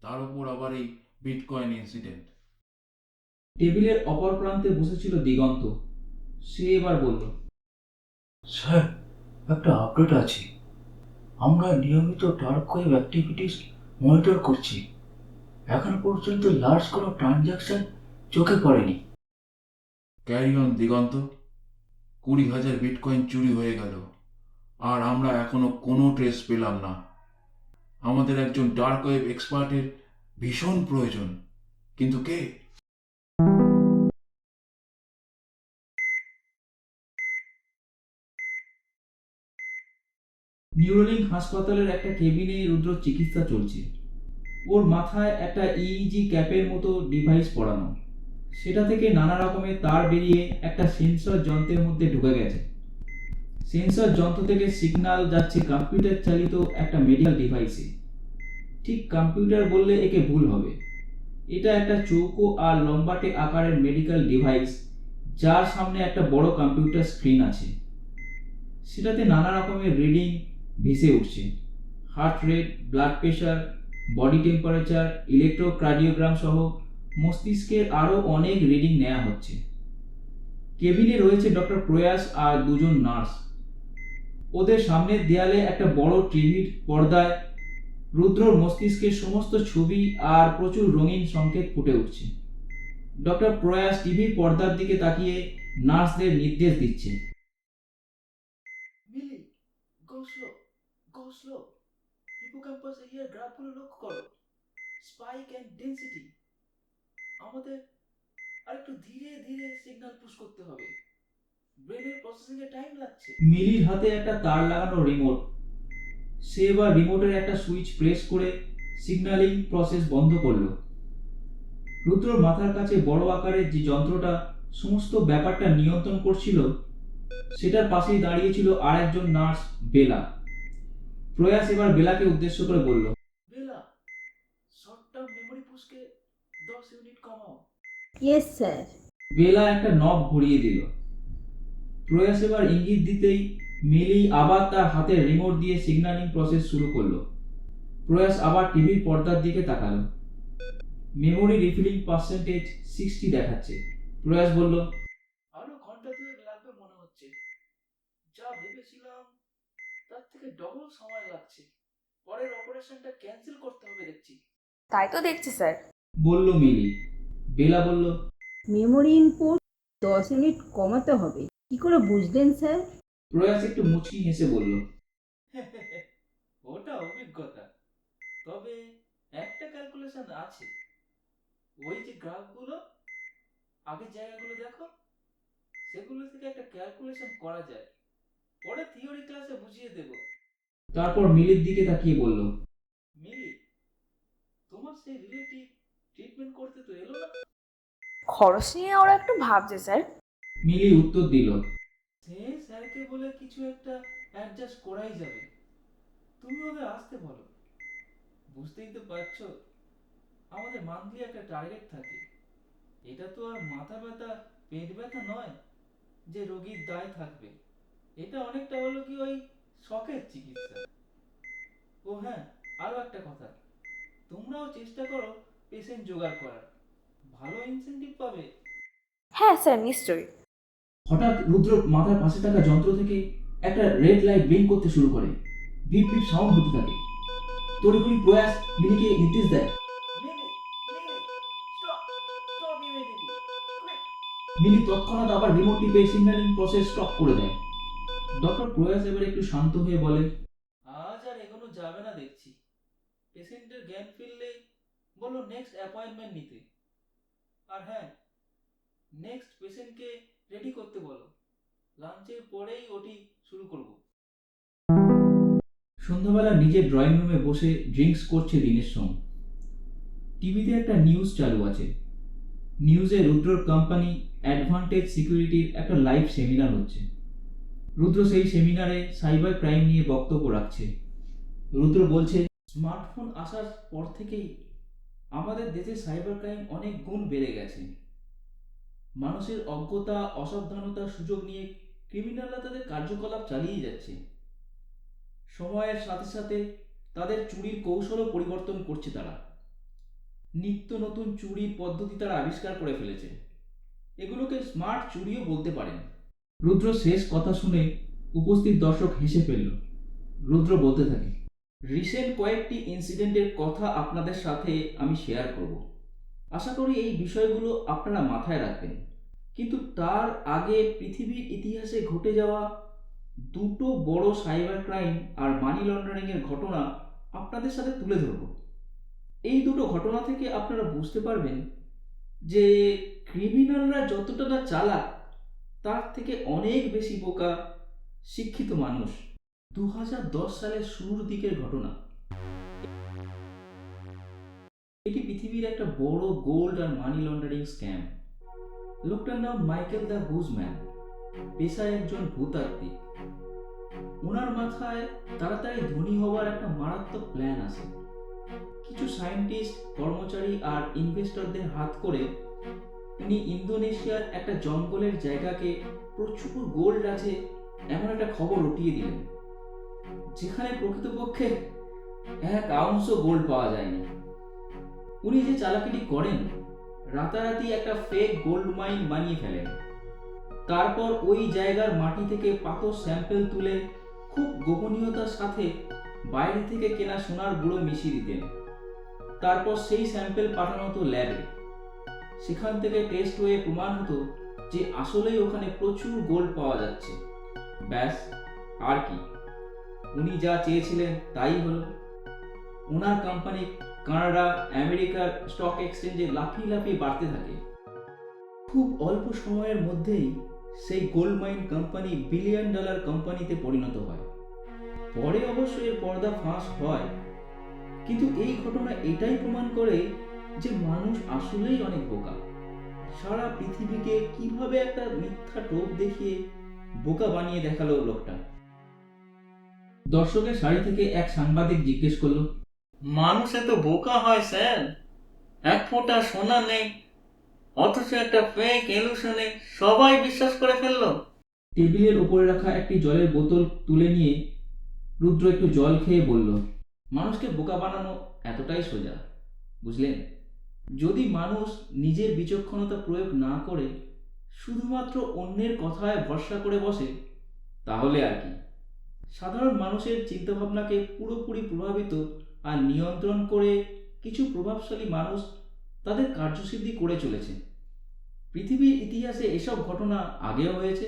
তার উপর আবার এই বিটকয়েন ইনসিডেন্ট। টেবিলের অপর প্রান্তে বসেছিল দিগন্ত। সে এবার বলল, স্যার, একটা আপডেট আছে। আমরা নিয়মিত ডার্ক ওয়েব অ্যাক্টিভিটিস মনিটর করছি। এখন পর্যন্ত লার্জ কোনো ট্রানজ্যাকশন চোখে পড়েনি। Carry on Diganta. 20,000 বিটকয়েন চুরি হয়ে গেল আর আমরা এখনো কোনো ট্রেস পেলাম না। আমাদের একজন ডার্ক ওয়েব এক্সপার্টের ভীষণ প্রয়োজন, কিন্তু কে? নিউরোলিঙ্ক হাসপাতালের একটা কেবিনে রুদ্র চিকিৎসা চলছে। ওর মাথায় একটা ইইজি ক্যাপের মতো ডিভাইস পড়ানো। সেটা থেকে নানা রকমের তার বেরিয়ে একটা সেন্সর যন্ত্রের মধ্যে ঢুকে গেছে। সেন্সর যন্ত্র থেকে সিগন্যাল যাচ্ছে কম্পিউটার চালিত একটা মেডিকেল ডিভাইসে। ঠিক কম্পিউটার বললে একে ভুল হবে, এটা একটা চৌকো আর লম্বাটে আকারের মেডিকেল ডিভাইস, যার সামনে একটা বড় কম্পিউটার স্ক্রিন আছে। সেটাতে নানা রকমের রিডিং ভেসে উঠছে, heart rate, blood pressure, body temperature, electrocardiogram সহ মস্তিষ্কের আরও অনেক রিডিং নেওয়া হচ্ছে। কেবিনে রয়েছে ডক্টর প্রয়াস আর দুজন নার্স। ওদের সামনের দেয়ালে একটা বড় টিভির পর্দায় রুদ্রর মস্তিষ্কের সমস্ত ছবি আর প্রচুর রঙিন সংকেত ফুটে উঠছে। ডক্টর প্রয়াস টিভির পর্দার দিকে তাকিয়ে নার্সদের নির্দেশ দিচ্ছে। Mili, go slow, go slow. Hippocampus এরিয়ার গ্রাফগুলো লক্ষ্য করো, স্পাইক এন্ড ডেনসিটি। আমাদের আরেকটু ধীরে ধীরে সিগন্যাল পুশ করতে হবে, ব্রেনের প্রসেসিং এ টাইম লাগছে। মিলির হাতে একটা তার লাগানো রিমোট। সে এবার রিমোটের একটা সুইচ প্রেস করে সিগন্যালিং প্রসেস বন্ধ করলো। রুদ্রর মাথার কাছে বড় আকারের যে যন্ত্রটা সমস্ত ব্যাপারটা নিয়ন্ত্রণ করছিল, সেটার পাশেই দাঁড়িয়েছিল আর একজন নার্স, বেলা। প্রয়াস এবার বেলাকে উদ্দেশ্য করে বলল, বেলা, শর্ট টার্ম মেমোরি পুশকে 10 ইউনিট কমাও। Yes sir. বেলা একটা নব ঘুরিয়ে দিল। প্রয়াস এবার ইঙ্গিত দিতেই মিলি আবার তার হাতের রিমোট দিয়ে সিগন্যালিং প্রসেস শুরু করলো। প্রয়াস আবার টিভির পর্দার দিকে তাকালো। মেমোরি রিফিলিং পার্সেন্টেজ 60 দেখাচ্ছে। প্রয়াস বলল, আরো ঘন্টা দুয়েক লাগবে মনে হচ্ছে। যা ভেবেছিলাম তার থেকে ডবল সময় লাগছে। পরের অপারেশনটা ক্যান্সেল করতে হবে দেখছি। তাই তো দেখছি স্যার। বলল মিলি। বেলা বলল, মেমোরি ইনপুট 10 ইউনিট কমাতে হবে, কি করে বুঝলেন স্যার? প্রয়াস একটু মুচকি হেসে বলল, ওটা অভিজ্ঞতা। তবে একটা ক্যালকুলেশন আছে। ওই যে গ্রাফগুলো, আগের জায়গাগুলো দেখো, সেগুলো থেকে একটা ক্যালকুলেশন করা যায়। পরে থিওরি ক্লাসে বুঝিয়ে দেব। তারপর মিলির দিকে তাকিয়ে বলল, মিলি, তোমার সেই রিলেটিভ ট্রিটমেন্ট করতে তো এলো না? খরচ নিয়ে ওরা একটু ভাবছে স্যার। মিলি উত্তর দিল, সে স্যারকে বলে কিছু একটা অ্যাডজাস্ট করাই যাবে। তুমি ওদের আসতে বলো। বুঝতেই তো পারছো, আমাদের মান্থলি একটা টার্গেট থাকে। এটা তো আর মাথা ব্যথা, পেট ব্যথা নয় যে রোগীর দায় থাকবে। এটা অনেকটা হলো কি ওই শখের চিকিৎসা। ও হ্যাঁ, আরো একটা কথা, তোমরাও চেষ্টা করো পেশেন্ট জোগাড় করার, ভালো ইনসেনটিভ পাবে। হ্যাঁ স্যার, নিশ্চয়ই। হঠাৎ রুদ্র মাথার পাশে থাকা যন্ত্র থেকে একটা রেড লাইট ব্লিঙ্ক করতে শুরু করে। বিপ বিপ সাউন্ড হতে থাকে। তড়িঘড়ি প্রয়াস মিলিকে নির্দেশ দেয়, মিলি তৎক্ষণাৎ আবার রিমোট টিপে সিগন্যালিং প্রসেস স্টপ করে দেয়। ডক্টর প্রয়াস এবার একটু শান্ত হয়ে বলে, আজ আর এগোনো যাবে না দেখছি। পেশেন্টের জ্ঞান ফিরলে বলো নেক্সট অ্যাপয়েন্টমেন্ট নিতে। আর হ্যাঁ, নেক্সট পেশেন্টকে রেডি করতে বলো। লাঞ্চের পরেই ওটি শুরু করব। সন্ধ্যাবেলা নিজের ড্রয়িং রুমে বসে ড্রিঙ্কস করছে দিনের সঙ্গ। টিভিতে একটা নিউজ চালু আছে। নিউজে রুদ্রর কোম্পানি অ্যাডভান্টেজ সিকিউরিটির একটা লাইভ সেমিনার হচ্ছে। রুদ্র সেই সেমিনারে সাইবার ক্রাইম নিয়ে বক্তব্য রাখছে। রুদ্র বলছে, স্মার্টফোন আসার পর থেকেই আমাদের দেশে সাইবার ক্রাইম অনেক গুণ বেড়ে গেছে। মানুষের অজ্ঞতা, অসাবধানতার সুযোগ নিয়ে ক্রিমিনালরা তাদের কার্যকলাপ চালিয়ে যাচ্ছে। সময়ের সাথে সাথে তাদের চুরির কৌশলও পরিবর্তন করছে তারা। নিত্য নতুন চুরির পদ্ধতি তারা আবিষ্কার করে ফেলেছে। এগুলোকে স্মার্ট চুরিও বলতে পারেন। রুদ্র শেষ কথা শুনে উপস্থিত দর্শক হেসে ফেলল। রুদ্র বলতে থাকে, রিসেন্ট কয়েকটি ইনসিডেন্টের কথা আপনাদের সাথে আমি শেয়ার করব। আশা করি এই বিষয়গুলো আপনারা মাথায় রাখবেন। কিন্তু তার আগে পৃথিবীর ইতিহাসে ঘটে যাওয়া দুটো বড় সাইবার ক্রাইম আর মানি লন্ডারিংয়ের ঘটনা আপনাদের সাথে তুলে ধরব। এই দুটো ঘটনা থেকে আপনারা বুঝতে পারবেন যে ক্রিমিনালরা যতটা না চালাক, তার থেকে অনেক বেশি বোকা শিক্ষিত মানুষ। 2010 সালের শুরুর দিকের ঘটনা। এটি পৃথিবীর একটা বড় গোল্ড আর মানি লন্ডারিং স্ক্যাম। লোকটার নাম মাইকেল দ্য গুজম্যান, পেশায় একজন ভূতাত্ত্বিক। ওনার মাথায় তাড়াতাড়ি ধনী হওয়ার একটা মারাত্মক প্ল্যান আছে। কিছু সায়েন্টিস্ট, কর্মচারী আর ইনভেস্টরদের হাত করে উনি ইন্দোনেশিয়ার একটা জঙ্গলের জায়গাকে প্রচুর গোল্ড আছে এমন একটা খবর রটিয়ে দিলেন, যেখানে প্রকৃতপক্ষে 1 আউন্সও গোল্ড পাওয়া যায়নি। উনি যে চালাকিটি করেন, রাতারাতি একটা ফেক গোল্ড মাইন বানিয়ে ফেলেন। তারপর ওই জায়গার মাটি থেকে পাথর স্যাম্পেল তুলে খুব গোপনীয়তার সাথে বাইরে থেকে কেনা সোনার গুঁড়ো মিশিয়ে দিতেন। তারপর সেই স্যাম্পেল পাঠানো হতো ল্যাবে। সেখান থেকে টেস্ট হয়ে প্রমাণ হতো যে আসলেই ওখানে প্রচুর গোল্ড পাওয়া যাচ্ছে। ব্যাস, আর কি, উনি যা চেয়েছিলেন তাই হলো। ওনার কোম্পানি কানাডা, আমেরিকার স্টক এক্সচেঞ্জে লাফিয়ে লাফিয়ে বাড়তে থাকে। খুব অল্প সময়ের মধ্যেই সেই গোল্ড মাইন কোম্পানি $1 বিলিয়ন কোম্পানিতে পরিণত হয়। পরে অবশ্য এর পর্দা ফাঁস হয়, কিন্তু এই ঘটনা এটাই প্রমাণ করে যে মানুষ আসলেই অনেক বোকা। সারা পৃথিবীকে কিভাবে একটা মিথ্যা টোপ দেখিয়ে বোকা বানিয়ে দেখালো লোকটা। দর্শকের সারি থেকে এক সাংবাদিক জিজ্ঞেস করলো, মানুষ এত বোকা হয় স্যার? 1 ফোঁটা সোনা নেই, অথচ একটা ফেক ইলুশনে সবাই বিশ্বাস করে ফেললো। টেবিলের উপরে রাখা একটি জলের বোতল তুলে নিয়ে রুদ্র একটু জল খেয়ে বলল, মানুষকে বোকা বানানো এতটাই সোজা, বুঝলেন? যদি মানুষ নিজের বিচক্ষণতা প্রয়োগ না করে শুধুমাত্র অন্যের কথায় ভরসা করে বসে, তাহলে আর কি। সাধারণ মানুষের চিন্তাভাবনাকে পুরোপুরি প্রভাবিত আর নিয়ন্ত্রণ করে কিছু প্রভাবশালী মানুষ তাদের কার্যসিদ্ধি করে চলেছে। পৃথিবীর ইতিহাসে এসব ঘটনা আগেও হয়েছে,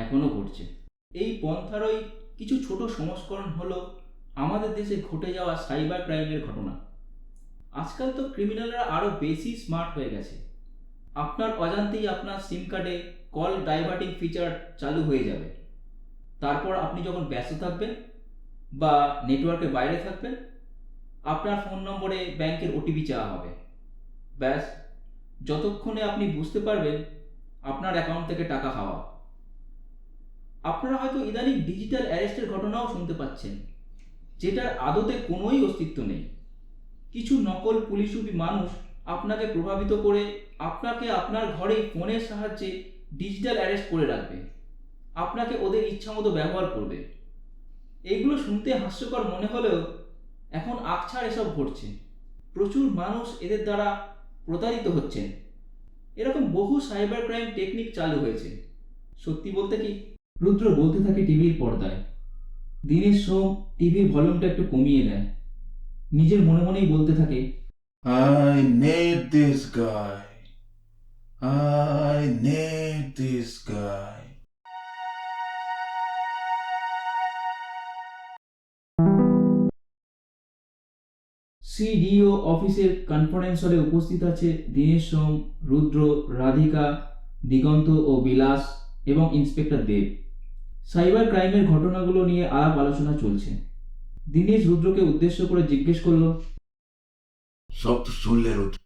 এখনো ঘটছে। এই পন্থারই কিছু ছোট সংস্করণ হলো আমাদের দেশে ঘটে যাওয়া সাইবার ক্রাইমের ঘটনা। আজকাল তো ক্রিমিনালরা আরও বেশি স্মার্ট হয়ে গেছে। আপনার অজান্তেই আপনার সিম কার্ডে কল ডাইভার্টিং ফিচার চালু হয়ে যাবে। তারপর আপনি যখন ব্যস্ত থাকবেন বা নেটওয়ার্কের বাইরে থাকবেন, আপনার ফোন নম্বরে ব্যাংকের ওটিপি চাওয়া হবে। ব্যাস, যতক্ষণে আপনি বুঝতে পারবেন আপনার অ্যাকাউন্ট থেকে টাকা খাওয়া। আপনারা হয়তো ইদানিং ডিজিটাল অ্যারেস্টের ঘটনাও শুনতে পাচ্ছেন, যেটার আদতে কোনোই অস্তিত্ব নেই। কিছু নকল পুলিশরূপী মানুষ আপনাকে প্রভাবিত করে আপনাকে আপনার ঘরে ফোনের সাহায্যে ডিজিটাল অ্যারেস্ট করে রাখবে, আপনাকে ওদের ইচ্ছামতো ব্যবহার করবে। এইগুলো শুনতে হাস্যকর মনে হলেও এখন আকছাড় এসব ঘটছে। প্রচুর মানুষ এদের দ্বারা প্রতারিত হচ্ছেন। এরকম বহু সাইবার ক্রাইম টেকনিক চালু হয়েছে। সত্যি বলতে কি, রুদ্র বলতে থাকে টিভির পর্দায়। দিনের সোম টিভির ভলিউমটা একটু কমিয়ে দেয়। নিজের মনে মনেই বলতে থাকে, I need this guy. I need this guy. সিডিও অফিসের কনফারেন্স হলে উপস্থিত আছে দীনেশ সোম, রুদ্র, রাধিকা, দিগন্ত ও বিলাস এবং ইন্সপেক্টর দেব। সাইবার ক্রাইমের ঘটনাগুলো নিয়ে আলাপ আলোচনা চলছে। দীনেশ রুদ্রকে উদ্দেশ্য করে জিজ্ঞেস করলো, সব তো শুনলে রুদ্র,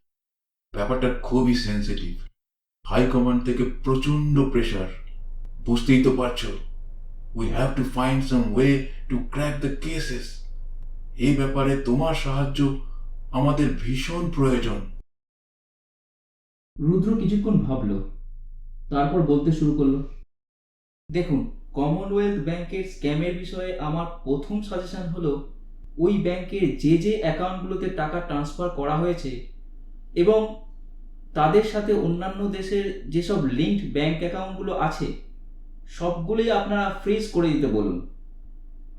ব্যাপারটা খুবই সেন্সিটিভ। হাই কমান্ড থেকে প্রচন্ড প্রেশার, বুঝতেই তো পারছো। We have to find some way to crack the cases. এই ব্যাপারে তোমার সাহায্য আমাদের ভীষণ প্রয়োজন। রুদ্র কিছুক্ষণ ভাবল, তারপর বলতে শুরু করলো, দেখুন, কমনওয়েলথ ব্যাংকের স্ক্যামের বিষয়ে আমার প্রথম সাজেশন হলো ওই ব্যাংকের যে অ্যাকাউন্টগুলোতে টাকা ট্রান্সফার করা হয়েছে এবং তাদের সাথে অন্যান্য দেশের যেসব লিঙ্কড ব্যাংক অ্যাকাউন্টগুলো আছে সবগুলোই আপনারা ফ্রিজ করে দিতে বলুন।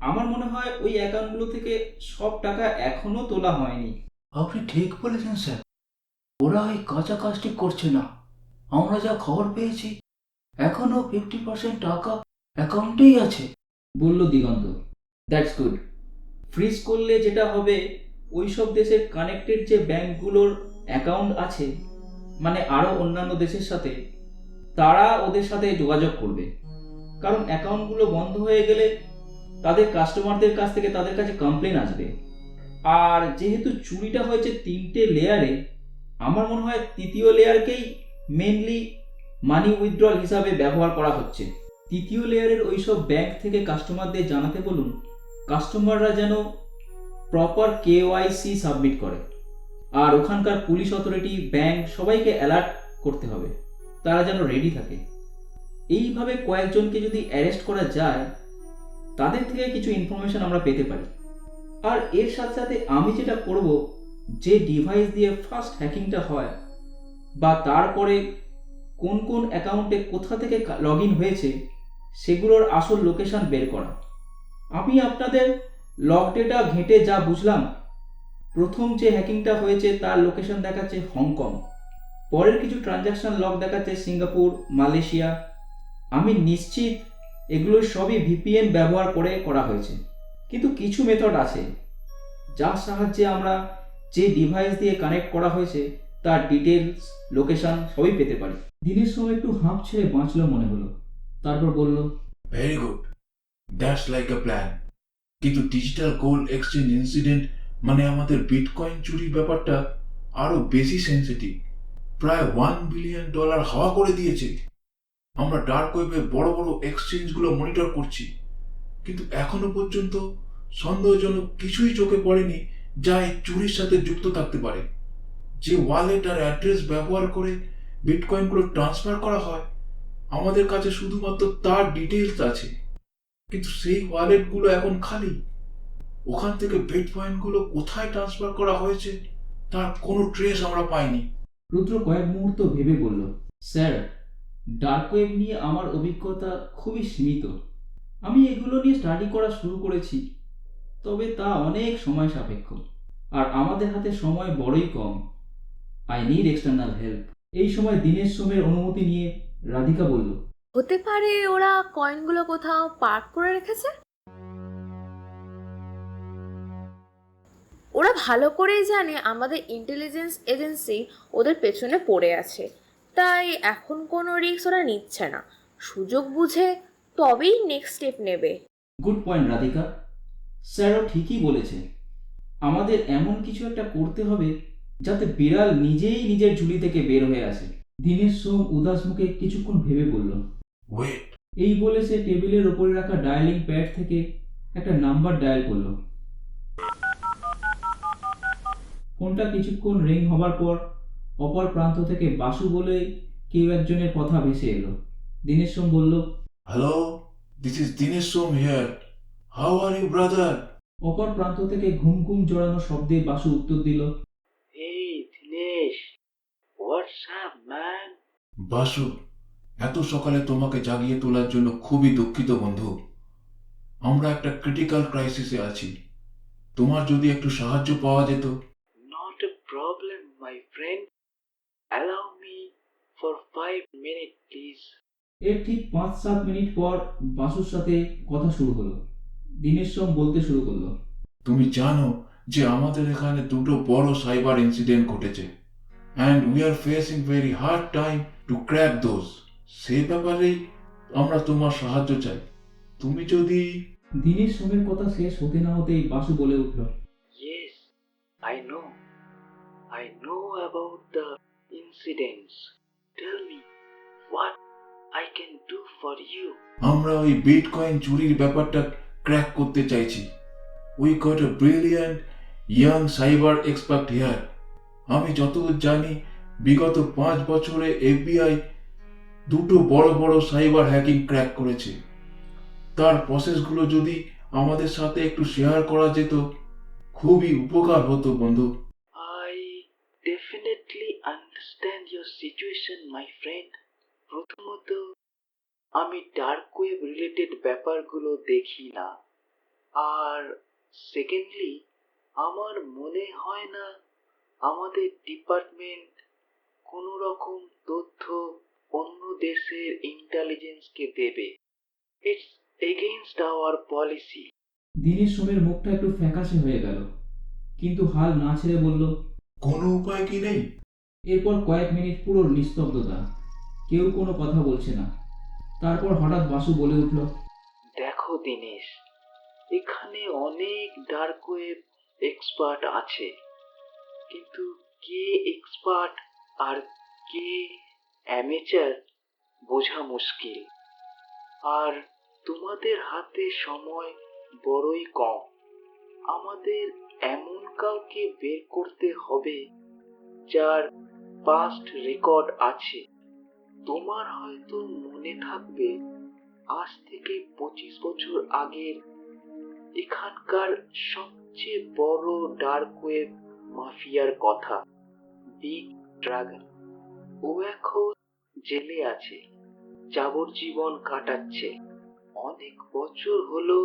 আমার মনে হয় ওই অ্যাকাউন্টগুলো থেকে সব টাকা এখনো তোলা হয়নি। আপনি ঠিক বলেছেন স্যার, ওরা এই কাঁচা কাজটি করছে না। আমরা যা খবর পেয়েছি এখনো 50% টাকা অ্যাকাউন্টেই আছে, বলল দিগন্ত। That's good. ফ্রিজ করলে যেটা হবে, ওই সব দেশের কানেক্টেড যে ব্যাংকগুলোর অ্যাকাউন্ট আছে, মানে আরও অন্যান্য দেশের সাথে, তারা ওদের সাথে যোগাযোগ করবে। কারণ অ্যাকাউন্টগুলো বন্ধ হয়ে গেলে তাদের কাস্টমারদের কাছ থেকে তাদের কাছে কমপ্লেন আসবে। আর যেহেতু চুরিটা হয়েছে 3টে লেয়ারে, আমার মনে হয় 3য় লেয়ারকেই মেনলি মানি উইথড্রল হিসাবে ব্যবহার করা হচ্ছে। তৃতীয় লেয়ারের ওইসব ব্যাংক থেকে কাস্টমারদের জানাতে বলুন কাস্টমাররা যেন প্রপার কেওয়াইসি সাবমিট করে, আর ওখানকার পুলিশ অথরিটি, ব্যাংক সবাইকে অ্যালার্ট করতে হবে, তারা যেন রেডি থাকে। এইভাবে কয়েকজনকে যদি অ্যারেস্ট করা যায়, তাদের থেকে কিছু ইনফরমেশন আমরা পেতে পারি। আর এর সাথে সাথে আমি যেটা করব, যে ডিভাইস দিয়ে ফার্স্ট হ্যাকিংটা হয় বা তারপরে কোন কোন অ্যাকাউন্টে কোথা থেকে লগ ইন হয়েছে সেগুলোর আসল লোকেশন বের করা। আমি আপনাদের লগ ডেটা ঘেঁটে যা বুঝলাম, প্রথম যে হ্যাকিংটা হয়েছে তার লোকেশন দেখাচ্ছে হংকং, পরের কিছু ট্রানজ্যাকশন লগ দেখাচ্ছে সিঙ্গাপুর, মালয়েশিয়া। আমি নিশ্চিত এগুলো সবই ভিপিএন ব্যবহার করে করা হয়েছে। কিন্তু কিছু মেথড আছে যার সাহায্যে আমরা যে ডিভাইস দিয়ে কানেক্ট করা হয়েছে তার ডিটেলস, লোকেশন সবই পেতে পারি। দিনের সময় একটু হাঁপ ছেড়ে বাঁচলো মনে হলো, তারপর বলল, very good, that's like a plan. কিন্তু ডিজিটাল গোল্ড এক্সচেঞ্জ ইনসিডেন্ট মানে আমাদের বিটকয়েন চুরির ব্যাপারটা আরো বেশি সেন্সিটিভ। প্রায় $1 বিলিয়ন হাওয়া করে দিয়েছে। আমরা ডার্ক ওয়েবে বড় বড় এক্সচেঞ্জগুলো মনিটর করছি, কিন্তু এখনো পর্যন্ত সন্দেহজনক কিছুই চোখে পড়েনি যা এই চুরির সাথে যুক্ত থাকতে পারে। যে ওয়ালেট আর অ্যাড্রেস ব্যবহার করে বিটকয়েনগুলো ট্রান্সফার করা হয়, আমাদের কাছে শুধুমাত্র তার ডিটেলস আছে, কিন্তু সেই ওয়ালেটগুলো এখন খালি। ওখান থেকে বিটকয়েনগুলো কোথায় ট্রান্সফার করা হয়েছে তার কোনো ট্রেস আমরা পাইনি। রুদ্র কয়েক মুহূর্ত ভেবে বলল, স্যার, ডার্ক ওয়েব নিয়ে আমার অভিজ্ঞতা খুবই সীমিত। আমি এগুলো নিয়ে স্টাডি করা শুরু করেছি, তবে তা অনেক সময় সাপেক্ষ, আর আমাদের হাতে সময় বড়ই কম। I need external help. এই সময় দীনেশ সোমের অনুমতি নিয়ে রাধিকা বলল, হতে পারে ওরা কয়েনগুলো কোথাও পার্ক করে রেখেছে। ওরা ভালো করেই জানে আমাদের ইন্টেলিজেন্স এজেন্সি ওদের পেছনে পড়ে আছে, তাই এখন কোনো রিস্ক ওরা নিচ্ছে না। সুযোগ বুঝে তবেই নেক্সট স্টেপ নেবে। গুড পয়েন্ট রাধিকা, স্যারও ঠিকই বলেছে। আমাদের এমন কিছু একটা করতে হবে যাতে বিড়াল নিজেই নিজের ঝুলি থেকে বের হয়ে আসে। দীনেশ সোম উদাস মুখে কিছুক্ষণ ভেবে বলল, ওয়েট। এই বলে সে টেবিলের ওপরে রাখা ডায়ালিং প্যাড থেকে একটা নাম্বার ডায়াল করলো। ফোনটা কিছুক্ষণ রিং হবার পর অপর প্রান্ত থেকে বাসু বলে কেউ একজনের কথা ভেসে এলো। দীনেশ সোম বলল, hello, this is Dinesh Som here. How are you brother? অপর প্রান্ত থেকে ঘুম ঘুম জড়ানো শব্দে বাসু উত্তর দিল, এই দিনেশ, হোয়াটসঅ্যাপ ম্যান? বাসু, এত সকালে তোমাকে জাগিয়ে তোলার জন্য খুবই দুঃখিত বন্ধু। আমরা একটা ক্রিটিক্যাল ক্রাইসিসে আছি। তোমার যদি একটু সাহায্য পাওয়া যেত। Not a problem my friend, allow me for 5 minute please. এর ঠিক 5-7 মিনিট পর বাসুর সাথে কথা শুরু হলো। দীনেশ সোম বলতে শুরু করলো, তুমি জানো যে আমাদের এখানে দুটো বড় সাইবার ইনসিডেন্ট ঘটেছে, and we are facing very hard time to crack those. সেই ব্যাপারেই আমরা তোমার সাহায্য চাই। তুমি যদি... দীনেশ সোমের কথা শেষ হতে না হতেই বাসু বলে উঠল, Yes, I know about the incidents. Tell me what I can do for you. আমরা ওই বিটকয়েন চুরির ব্যাপারটা ক্র্যাক করতে চাইছি। We got a brilliant young cyber expert here. আমি যতদূর জানি বিগত 5 বছরে FBI দুটো বড় বড় সাইবার হ্যাকিং ক্র্যাক করেছে। তার প্রসেসগুলো যদি আমাদের সাথে একটু শেয়ার করা যেত, খুবই উপকার হতো বন্ধু। I definitely understand your situation, my friend. প্রথমত, আমি ডার্ক ওয়েব রিলেটেড ব্যাপারগুলো দেখি না, আর সেকেন্ডলি, আমার মনে হয় না আমাদের ডিপার্টমেন্ট কোনো রকম তথ্য অন্য দেশের ইন্টেলিজেন্সকে দেবে। It's against our policy. Dinesh সোমের মুখটা একটু ফ্যাকাশে হয়ে গেল, কিন্তু হাল না ছেড়ে বলল, কোনো উপায় কি নেই? এরপর কয়েক মিনিট পুরো নিস্তব্ধতা, কেউ কোনো কথা বলছে না। তারপর হঠাৎ বাসু বলে উঠল, দেখো দিনেশ, এখানে অনেক ডার্ক ওয়েব এক্সপার্ট আছে, কিন্তু কে এক্সপার্ট আর কে অ্যামেচার বোঝা মুশকিল। আর তোমাদের হাতে সময় বড়ই কম। আমাদের এমন কাউকে বের করতে হবে যার পাস্ট রেকর্ড আছে। তোমার হয়তো মনে থাকবে, আজ থেকে 25 বছর আগের এখানকার সবচেয়ে বড় ডার্ক ওয়েব মাফিয়ার কথা, বিগ ড্রাগন। ও এখন জেলে আছে, যাবজ্জীবন কাটাচ্ছে। অনেক বছর হলো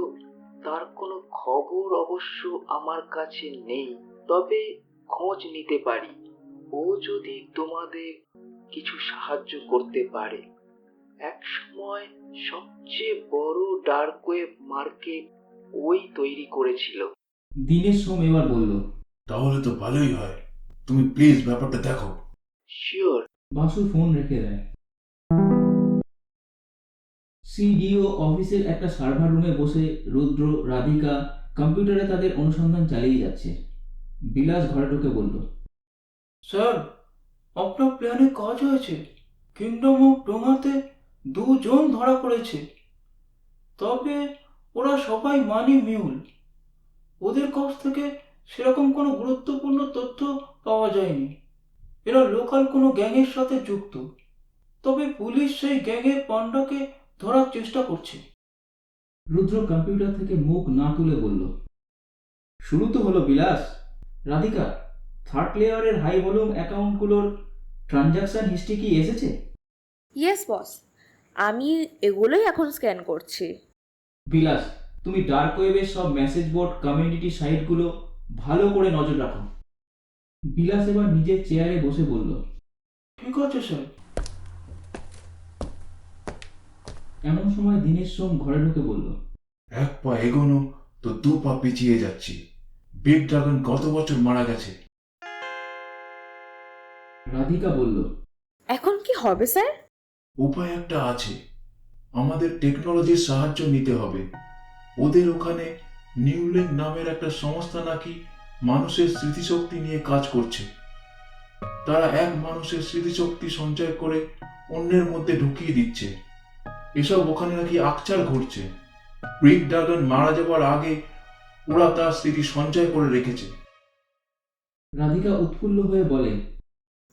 তার কোনো খবর অবশ্য আমার কাছে নেই, তবে খোঁজ নিতে পারি। ও যদি তোমাদের কিছু সাহায্য করতে পারে। এক সময় সবচেয়ে বড় ডার্ক ওয়েব মার্কেট ওই তৈরি করেছিল। দীনেশ সোম এবার বলল। তাহলে তো ভালোই হয়, তুমি প্লিজ ব্যাপারটা দেখো। শিওর। বাসু ফোন রেখে দেয়। সিডিও অফিসের একটা সার্ভার রুমে বসে রুদ্র, রাধিকা কম্পিউটারে তাদের অনুসন্ধান চালিয়ে যাচ্ছে। বিলাস ঘরে ঢুকে বলল, স্যার, আপনার প্ল্যানে কাজ হয়েছে। কিংডম অফ ডোঙাতে 2 জন ধরা পড়েছে। তবে ওরা সবাই মানি মিউল। ওদের কাছ থেকে সেরকম কোনো গুরুত্বপূর্ণ তথ্য পাওয়া যায়নি। এরা লোকাল কোনো গ্যাংয়ের সাথে যুক্ত। তবে পুলিশ সেই গ্যাংয়ের পান্ডাকে ধরার চেষ্টা করছে। রুদ্র কম্পিউটার থেকে মুখ না তুলে বলল, শুরু তো হলো বিলাস। রাধিকা, থার্ড লেয়ারের হাই ভলিউম অ্যাকাউন্টগুলোর ট্রানজাকশন হিস্ট্রি কি এসেছে? ইয়েস বস, আমি এগুলোই এখন স্ক্যান করছি। বিলাস, তুমি ডার্ক ওয়েবের সব মেসেজ বোর্ড, কমিউনিটি সাইটগুলো ভালো করে নজর রাখো। বিলাস এবার নিজের চেয়ারে বসে বলল, ঠিক আছে স্যার। এমন সময় দীনেশ সোম ঘরে ঢুকে বলল, 1 পা এগোনো তো 2 পা পিছিয়ে যাচ্ছি। বিগ ড্রাগন গত বছর মারা গেছে। রাধিকা বলল, এখন কি হবে স্যার? উপায় একটা আছে, আমাদের টেকনোলজির সাহায্য নিতে হবে। ওদের ওখানে নিউলিঙ্ক নামের একটা সংস্থা নাকি মানুষের স্মৃতিশক্তি নিয়ে কাজ করছে। তারা এক মানুষের স্মৃতিশক্তি সঞ্চয় করে অন্যের মধ্যে ঢুকিয়ে দিচ্ছে। এসব ওখানে নাকি আকচার ঘটছে। বিগ ড্রাগন মারা যাবার আগে ওরা তার স্মৃতি সঞ্চয় করে রেখেছে। রাধিকা উৎফুল্ল হয়ে বলে,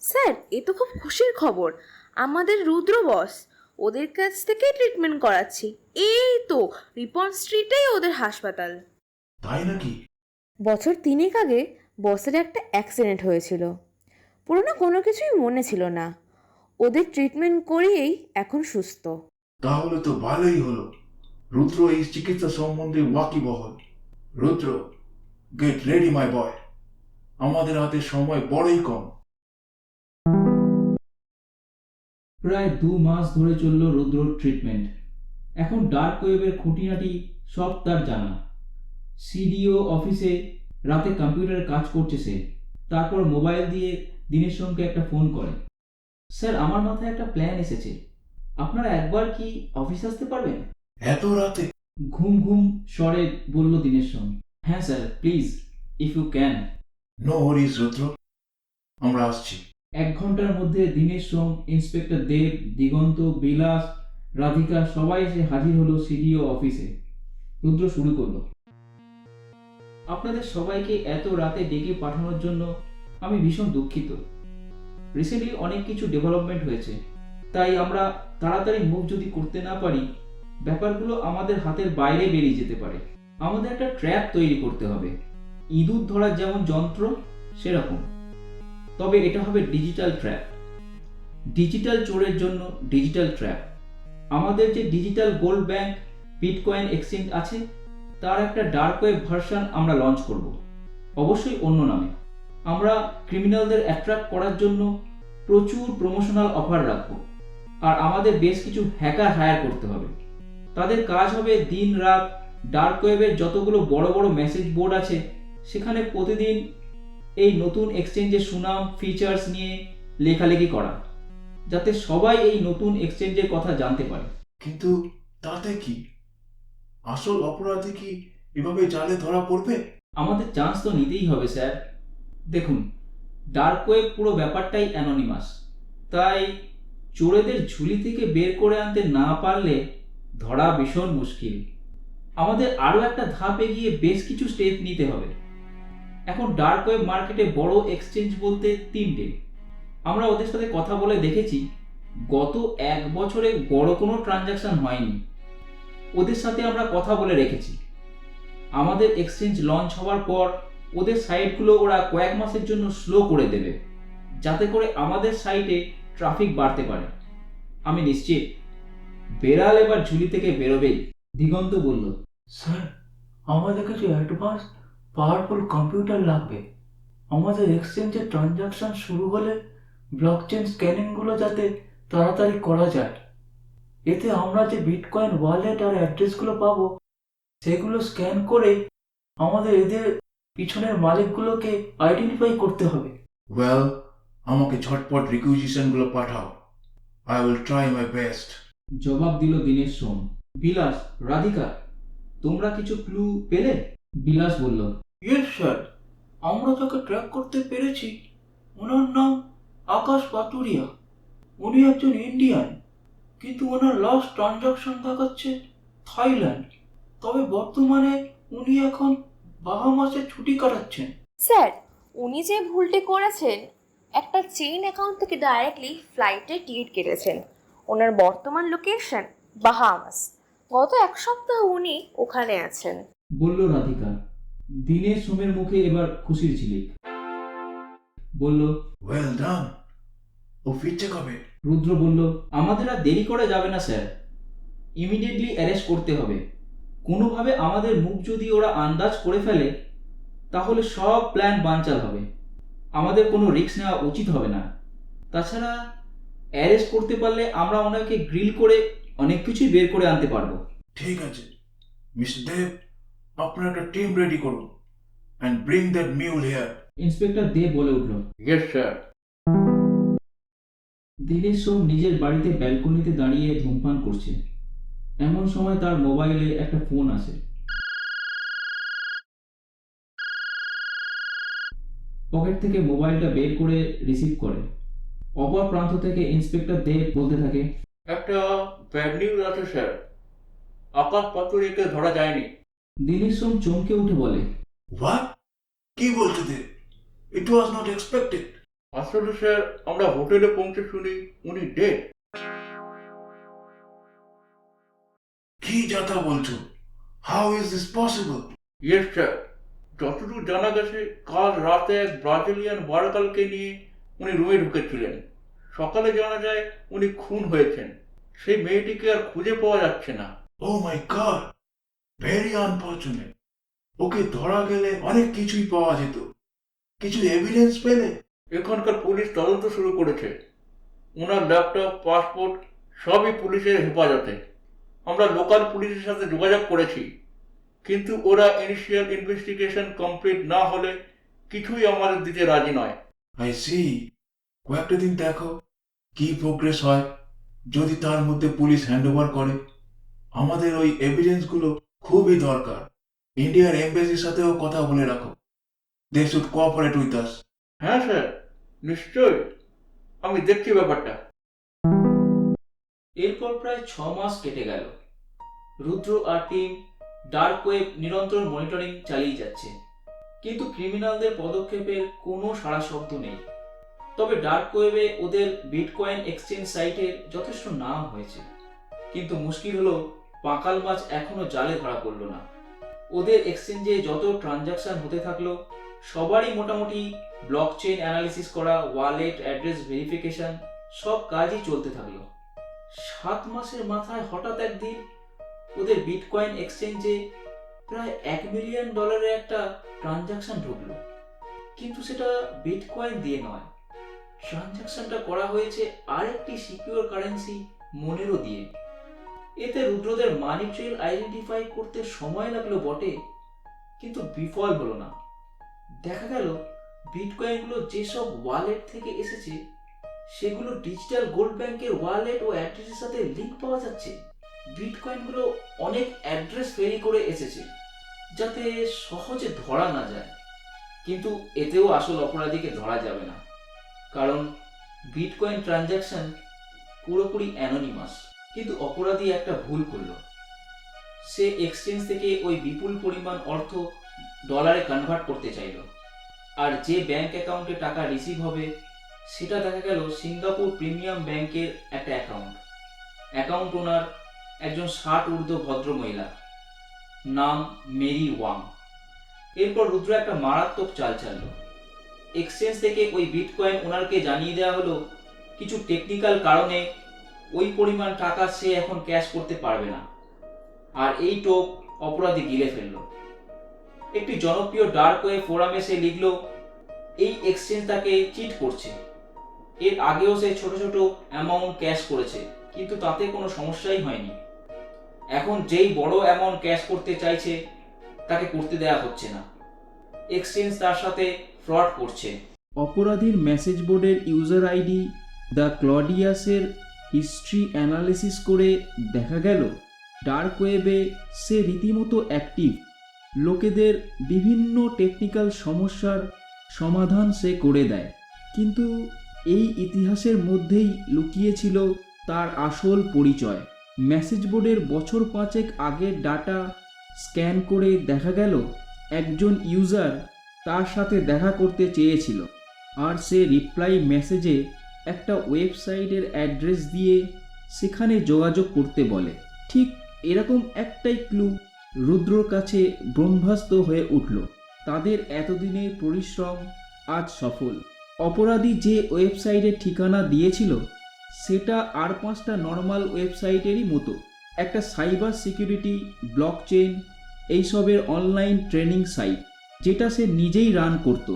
স্যার, এ তো খুব খুশির খবর। আমাদের রুদ্র বস ওদের কাছ থেকে ট্রিটমেন্ট করাচ্ছি। এই তো রিপন স্ট্রিটেই ওদের হাসপাতাল। তাই নাকি? বছর 3 আগে বসের একটা অ্যাক্সিডেন্ট হয়েছিল। পুরোনো কোনো কিছুই মনে ছিল না। ওদের ট্রিটমেন্ট করিয়েই এখন সুস্থ। তাহলে তো ভালোই হলো। রুদ্র এই চিকিৎসা সম্বন্ধে ওয়াকিবহল। রুদ্র, গেট রেডি মাই বয়। আমাদের হাতে সময় বড়ই কম। প্রায় 2 মাস ধরে চলল রুদ্রর ট্রিটমেন্ট। এখন ডার্ক ওয়েবের খুঁটিনাটি সব তার জানা। সিডিও অফিসে রাতে কম্পিউটারে কাজ করছে সে। তারপর মোবাইল দিয়ে দীনেশ সোমকে একটা ফোন করে। স্যার, আমার মাথায় একটা প্ল্যান এসেছে। আপনারা একবার কি অফিস আসতে পারবেন? এত রাতে? ঘুম ঘুম স্বরে বলল দীনেশ সোম। হ্যাঁ sir, please, if you can. No worries Rudra, আমরা আসছি। 1 ঘন্টার মধ্যে দীনেশ সোম, ইন্সপেক্টর দেব, দিগন্ত, বিলাস, রাধিকা সবাই এসে হাজির হলো সিডিও অফিসে। রুদ্র শুরু করলো, আপনাদের সবাইকে এত রাতে ডেকে পাঠানোর জন্য আমি ভীষণ দুঃখিত। রিসেন্টলি অনেক কিছু ডেভেলপমেন্ট হয়েছে, তাই আমরা তাড়াতাড়ি মুভ যদি করতে না পারি, ব্যাপারগুলো আমাদের হাতের বাইরে বেরিয়ে যেতে পারে। আমাদের একটা ট্র্যাপ তৈরি করতে হবে, ইঁদুর ধরার যেমন যন্ত্র সেরকম। তবে এটা হবে ডিজিটাল ট্র্যাপ। ডিজিটাল চোরের জন্য ডিজিটাল ট্র্যাপ। আমাদের যে digital gold bank bitcoin exchange আছে, তার একটা ডার্ক ওয়েব ভার্সন আমরা লঞ্চ করব, অবশ্যই অন্য নামে। আমরা ক্রিমিনালদের অ্যাট্রাক্ট করার জন্য প্রচুর প্রমোশনাল অফার রাখব। আর আমাদের বেশ কিছু হ্যাকার হায়ার করতে হবে। তাদের কাজ হবে দিন রাত ডার্ক ওয়েবের যতগুলো বড় বড় মেসেজ বোর্ড আছে সেখানে প্রতিদিন এই নতুন এক্সচেঞ্জের সুনাম, ফিচার্স নিয়ে লেখালেখি করা, যাতে সবাই এই নতুন এক্সচেঞ্জের কথা জানতে পারে। কিন্তু তাতে কি? আসল অপরাধী কি এভাবে জালে ধরা পড়বে? আমাদের চান্স তো নিতেই হবে স্যার। দেখুন, ডার্ক ওয়েব পুরো ব্যাপারটাই অ্যানোনিমাস, তাই চোরেদের ঝুলি থেকে বের করে আনতে না পারলে ধরা ভীষণ মুশকিল। আমাদের আরও একটা ধাপ এগিয়ে বেশ কিছু স্টেপ নিতে হবে। এখন ডার্ক ওয়েব মার্কেটে বড় এক্সচেঞ্জ বলতে 3টে। আমরা ওদের সাথে কথা বলে দেখেছি গত 1 বছরে বড় কোনো ট্রানজাকশন হয়নি। ওদের সাথে আমরা কথা বলে রেখেছি আমাদের এক্সচেঞ্জ লঞ্চ হওয়ার পর ওদের সাইটগুলো ওরা কয়েক মাসের জন্য স্লো করে দেবে, যাতে করে আমাদের সাইটে ট্রাফিক বাড়তে পারে। আমি নিশ্চিত বেড়াল এবার ঝুলি থেকে বেরোবেই। দিগন্ত বলল, স্যার, আমাদের কিছু অ্যাডভান্স পাওয়ারফুল কম্পিউটার লাগবে। আমাদের এক্সচেঞ্জের ট্রানজাকশন শুরু হলে ব্লকচেন স্ক্যানিংগুলো যাতে তাড়াতাড়ি করা যায়। এতে আমরা যে বিটকয়েন ওয়ালেট আর অ্যাড্রেসগুলো পাবো সেগুলো স্ক্যান করে আমাদের এদের পিছনের মালিকগুলোকে আইডেন্টিফাই করতে হবে। ওয়েল, আমাকে ঝটপট রিকুইজিশনগুলো পাঠাও। I will try my best. জবাব দিল দীনেশ সোম। বিলাস, রাধিকা, তোমরা কিছু ক্লু পেলে? বিলাস বলল, ইয়েস স্যার, আমরা যাকে ট্র্যাক করতে পেরেছি ওনার নাম আকাশ পাতুরিয়া। উনি একজন ইন্ডিয়ান, কিন্তু ওনার লাস্ট ট্রানজাকশন দেখাচ্ছে থাইল্যান্ড। তবে বর্তমানে উনি এখন বাহামাসে ছুটি কাটাচ্ছেন। স্যার, উনি যে ভুলটি করেছেন, একটা চেইন অ্যাকাউন্ট থেকে ডাইরেক্টলি ফ্লাইটের টিকিট কেটেছেন। ওনার বর্তমান লোকেশন বাহামাস। গত 1 সপ্তাহ উনি ওখানে আছেন। বলল রাধিকা। দীনেশ সোমের মুখে এবার খুশির ঝিলিক। বলল, ওয়েল ডান। ও ফিরছে কবে? রুদ্র বলল, আমাদের আর দেরি করে যাবে না স্যার, ইমিডিয়েটলি অ্যারেস্ট করতে হবে। কোনোভাবে আমাদের মুখ যদি ওরা আন্দাজ করে ফেলে তাহলে সব প্ল্যান বানচাল হবে। আমাদের কোনো রিস্ক নেওয়া উচিত হবে না। তাছাড়া অ্যারেস্ট করতে পারলে আমরা ওনাকে গ্রিল করে অনেক কিছুই বের করে আনতে পারবো। ঠিক আছে মিস্টার দেব, আপনার একটা টিম রেডি করুন and bring that mule here. Inspector Dev বলে উঠল। Yes sir. দীনেশ সোম নিজের বাড়িতে ব্যালকনিতে দাঁড়িয়ে ধূমপান করছে। এমন সময় তার মোবাইলে একটা ফোন আসে। পকেট থেকে মোবাইলটা বের করে রিসিভ করে। অপর প্রান্ত থেকে ইন্সপেক্টর দেব বলতে থাকে, একটা ব্যাড নিউজ আছে স্যার, আকাশ পাতুরিয়াকে ধরা যায়নি। দীনেশ সোম চমকে উঠে বলে, হোয়াট? কি বলছো দেব? ইট ওয়াজ নট এক্সপেক্টেড। আসলে স্যার, আমরা হোটেলে পৌঁছে শুনি উনি ডেড। কি যাতা বলছো? How is this possible? Yes sir, যতদূর জানা গেছে কাল রাতে এক ব্রাজিলিয়ান ওয়ার্কারকে নিয়ে উনি রুমে ঢুকেছিলেন। সকালে জানা যায় উনি খুন হয়েছেন। সেই মেয়েটিকে আর খুঁজে পাওয়া যাচ্ছে না। ও মাই গড, ভেরি আনফরচুনেট। ওকে ধরা গেলে অনেক কিছুই পাওয়া যেত। কিছু এভিডেন্স পেলে? এখানকার পুলিশ তদন্ত শুরু করেছে। ওনার ল্যাপটপ, পাসপোর্ট সবই পুলিশের হেফাজতে। আমরা লোকাল পুলিশের সাথে যোগাযোগ করেছি, কিন্তু ওরা ইনিশিয়াল ইনভেস্টিগেশন কমপ্লিট না হলে কিছুই আমাদের দিতে রাজি নয়। I see. কয়েকটা দিন দেখো কি প্রোগ্রেস হয়। যদি তার মধ্যে পুলিশ হ্যান্ডওভার করে, আমাদের ওই এভিডেন্সগুলো খুবই দরকার। ইন্ডিয়ার এমবেসির সাথেও কথা বলে রাখো। They should cooperate with us. হ্যাঁ স্যার, নিশ্চয়ই। আমি দেখছি ব্যাপারটা। এরপর প্রায় 6 মাস কেটে গেল। রুদ্র আর টিম ডার্ক ওয়েব নিরন্তর মনিটরিং চালিয়ে যাচ্ছে, কিন্তু ক্রিমিনালদের পদক্ষেপের কোনো সাড়া শব্দ নেই। তবে ডার্ক ওয়েবে ওদের বিটকয়েন এক্সচেঞ্জ সাইটের যথেষ্ট নাম হয়েছে, কিন্তু মুশকিল হলো পাকাল মাছ এখনো জালে ধরা পড়ল না। ওদের এক্সচেঞ্জে যত ট্রানজাকশন হতে থাকলো সবারই মোটামুটি ব্লকচেইন অ্যানালিসিস করা, ওয়ালেট অ্যাড্রেস ভেরিফিকেশন সব কাজই চলতে থাকলো। 7 মাসের মাথায় হঠাৎ একদিন ওদের বিটকয়েন এক্সচেঞ্জে প্রায় $1 মিলিয়ন একটা ট্রানজাকশন ঢুকলো, কিন্তু সেটা বিটকয়েন দিয়ে নয়। ট্রানজাকশনটা করা হয়েছে আরেকটি সিকিউর কারেন্সি মনেরো দিয়ে। এতে রুদ্রদের মানি ট্রেল আইডেন্টিফাই করতে সময় লাগলো বটে, কিন্তু বিফল হলো না। দেখা গেল বিটকয়েনগুলো যেসব ওয়ালেট থেকে এসেছে সেগুলো ডিজিটাল গোল্ড ব্যাংকের ওয়ালেট ও অ্যাড্রেসের সাথে লিংক পাওয়া যাচ্ছে। বিটকয়েনগুলো অনেক অ্যাড্রেস ফেরি করে এসেছে যাতে সহজে ধরা না যায়, কিন্তু এতেও আসল অপরাধীকে ধরা যাবে না, কারণ বিটকয়েন ট্রানজাকশন পুরোপুরি অ্যানোনিমাস। কিন্তু অপরাধী একটা ভুল করলো। সে এক্সচেঞ্জ থেকে ওই বিপুল পরিমাণ অর্থ ডলারে কনভার্ট করতে চাইল, আর যে ব্যাংক অ্যাকাউন্টে টাকা রিসিভ হবে সেটা দেখা গেল সিঙ্গাপুর প্রিমিয়াম ব্যাংকের একটা অ্যাকাউন্ট ওনার একজন 60 ঊর্ধ্ব ভদ্রমহিলা, নাম মেরি ওয়াং। এরপর রুদ্র একটা মারাত্মক চাল চাললো। এক্সচেঞ্জ থেকে ওই বিটকয়েন ওনারকে জানিয়ে দেওয়া হলো কিছু টেকনিক্যাল কারণে ওই পরিমাণ টাকা সে এখন ক্যাশ করতে পারবে না, আর এই টোপ অপরাধী গিলে ফেলল। একটি জনপ্রিয় ডার্ক ওয়েব ফোরামে সে লিখল এই এক্সচেঞ্জ তাকে চিট করছে। এর আগেও সে ছোট ছোট অ্যামাউন্ট ক্যাশ করেছে, কিন্তু তাতে কোনো সমস্যাই হয়নি। এখন যেই বড় অ্যামাউন্ট ক্যাশ করতে চাইছে তাকে করতে দেয়া হচ্ছে না। এক্সচেঞ্জ তার সাথে ফ্রড করছে। অপরাধীর মেসেজ বোর্ডের ইউজার আইডি দ্য ক্লডিয়াসের হিস্ট্রি অ্যানালিসিস করে দেখা গেল ডার্ক ওয়েবে সে রীতিমতো অ্যাক্টিভ। লোকেদের বিভিন্ন টেকনিক্যাল সমস্যার সমাধান সে করে দেয়। কিন্তু এই ইতিহাসের মধ্যেই লুকিয়ে ছিল তার আসল পরিচয়। মেসেজ বোর্ডের বছর 5 আগের ডাটা স্ক্যান করে দেখা গেল একজন ইউজার তার সাথে দেখা করতে চেয়েছিল, আর সে রিপ্লাই মেসেজে একটা ওয়েবসাইটের অ্যাড্রেস দিয়ে সেখানে যোগাযোগ করতে বলে। ঠিক এরকম একটাই ক্লু রুদ্রর কাছে ব্রহ্মাস্ত হয়ে উঠল। তাদের এতদিনের পরিশ্রম আজ সফল। অপরাধী যে ওয়েবসাইটের ঠিকানা দিয়েছিল সেটা আর 5টা নর্মাল ওয়েবসাইটেরই মতো, একটা সাইবার সিকিউরিটি, ব্লকচেন এইসবের অনলাইন ট্রেনিং সাইট, যেটা সে নিজেই রান করত।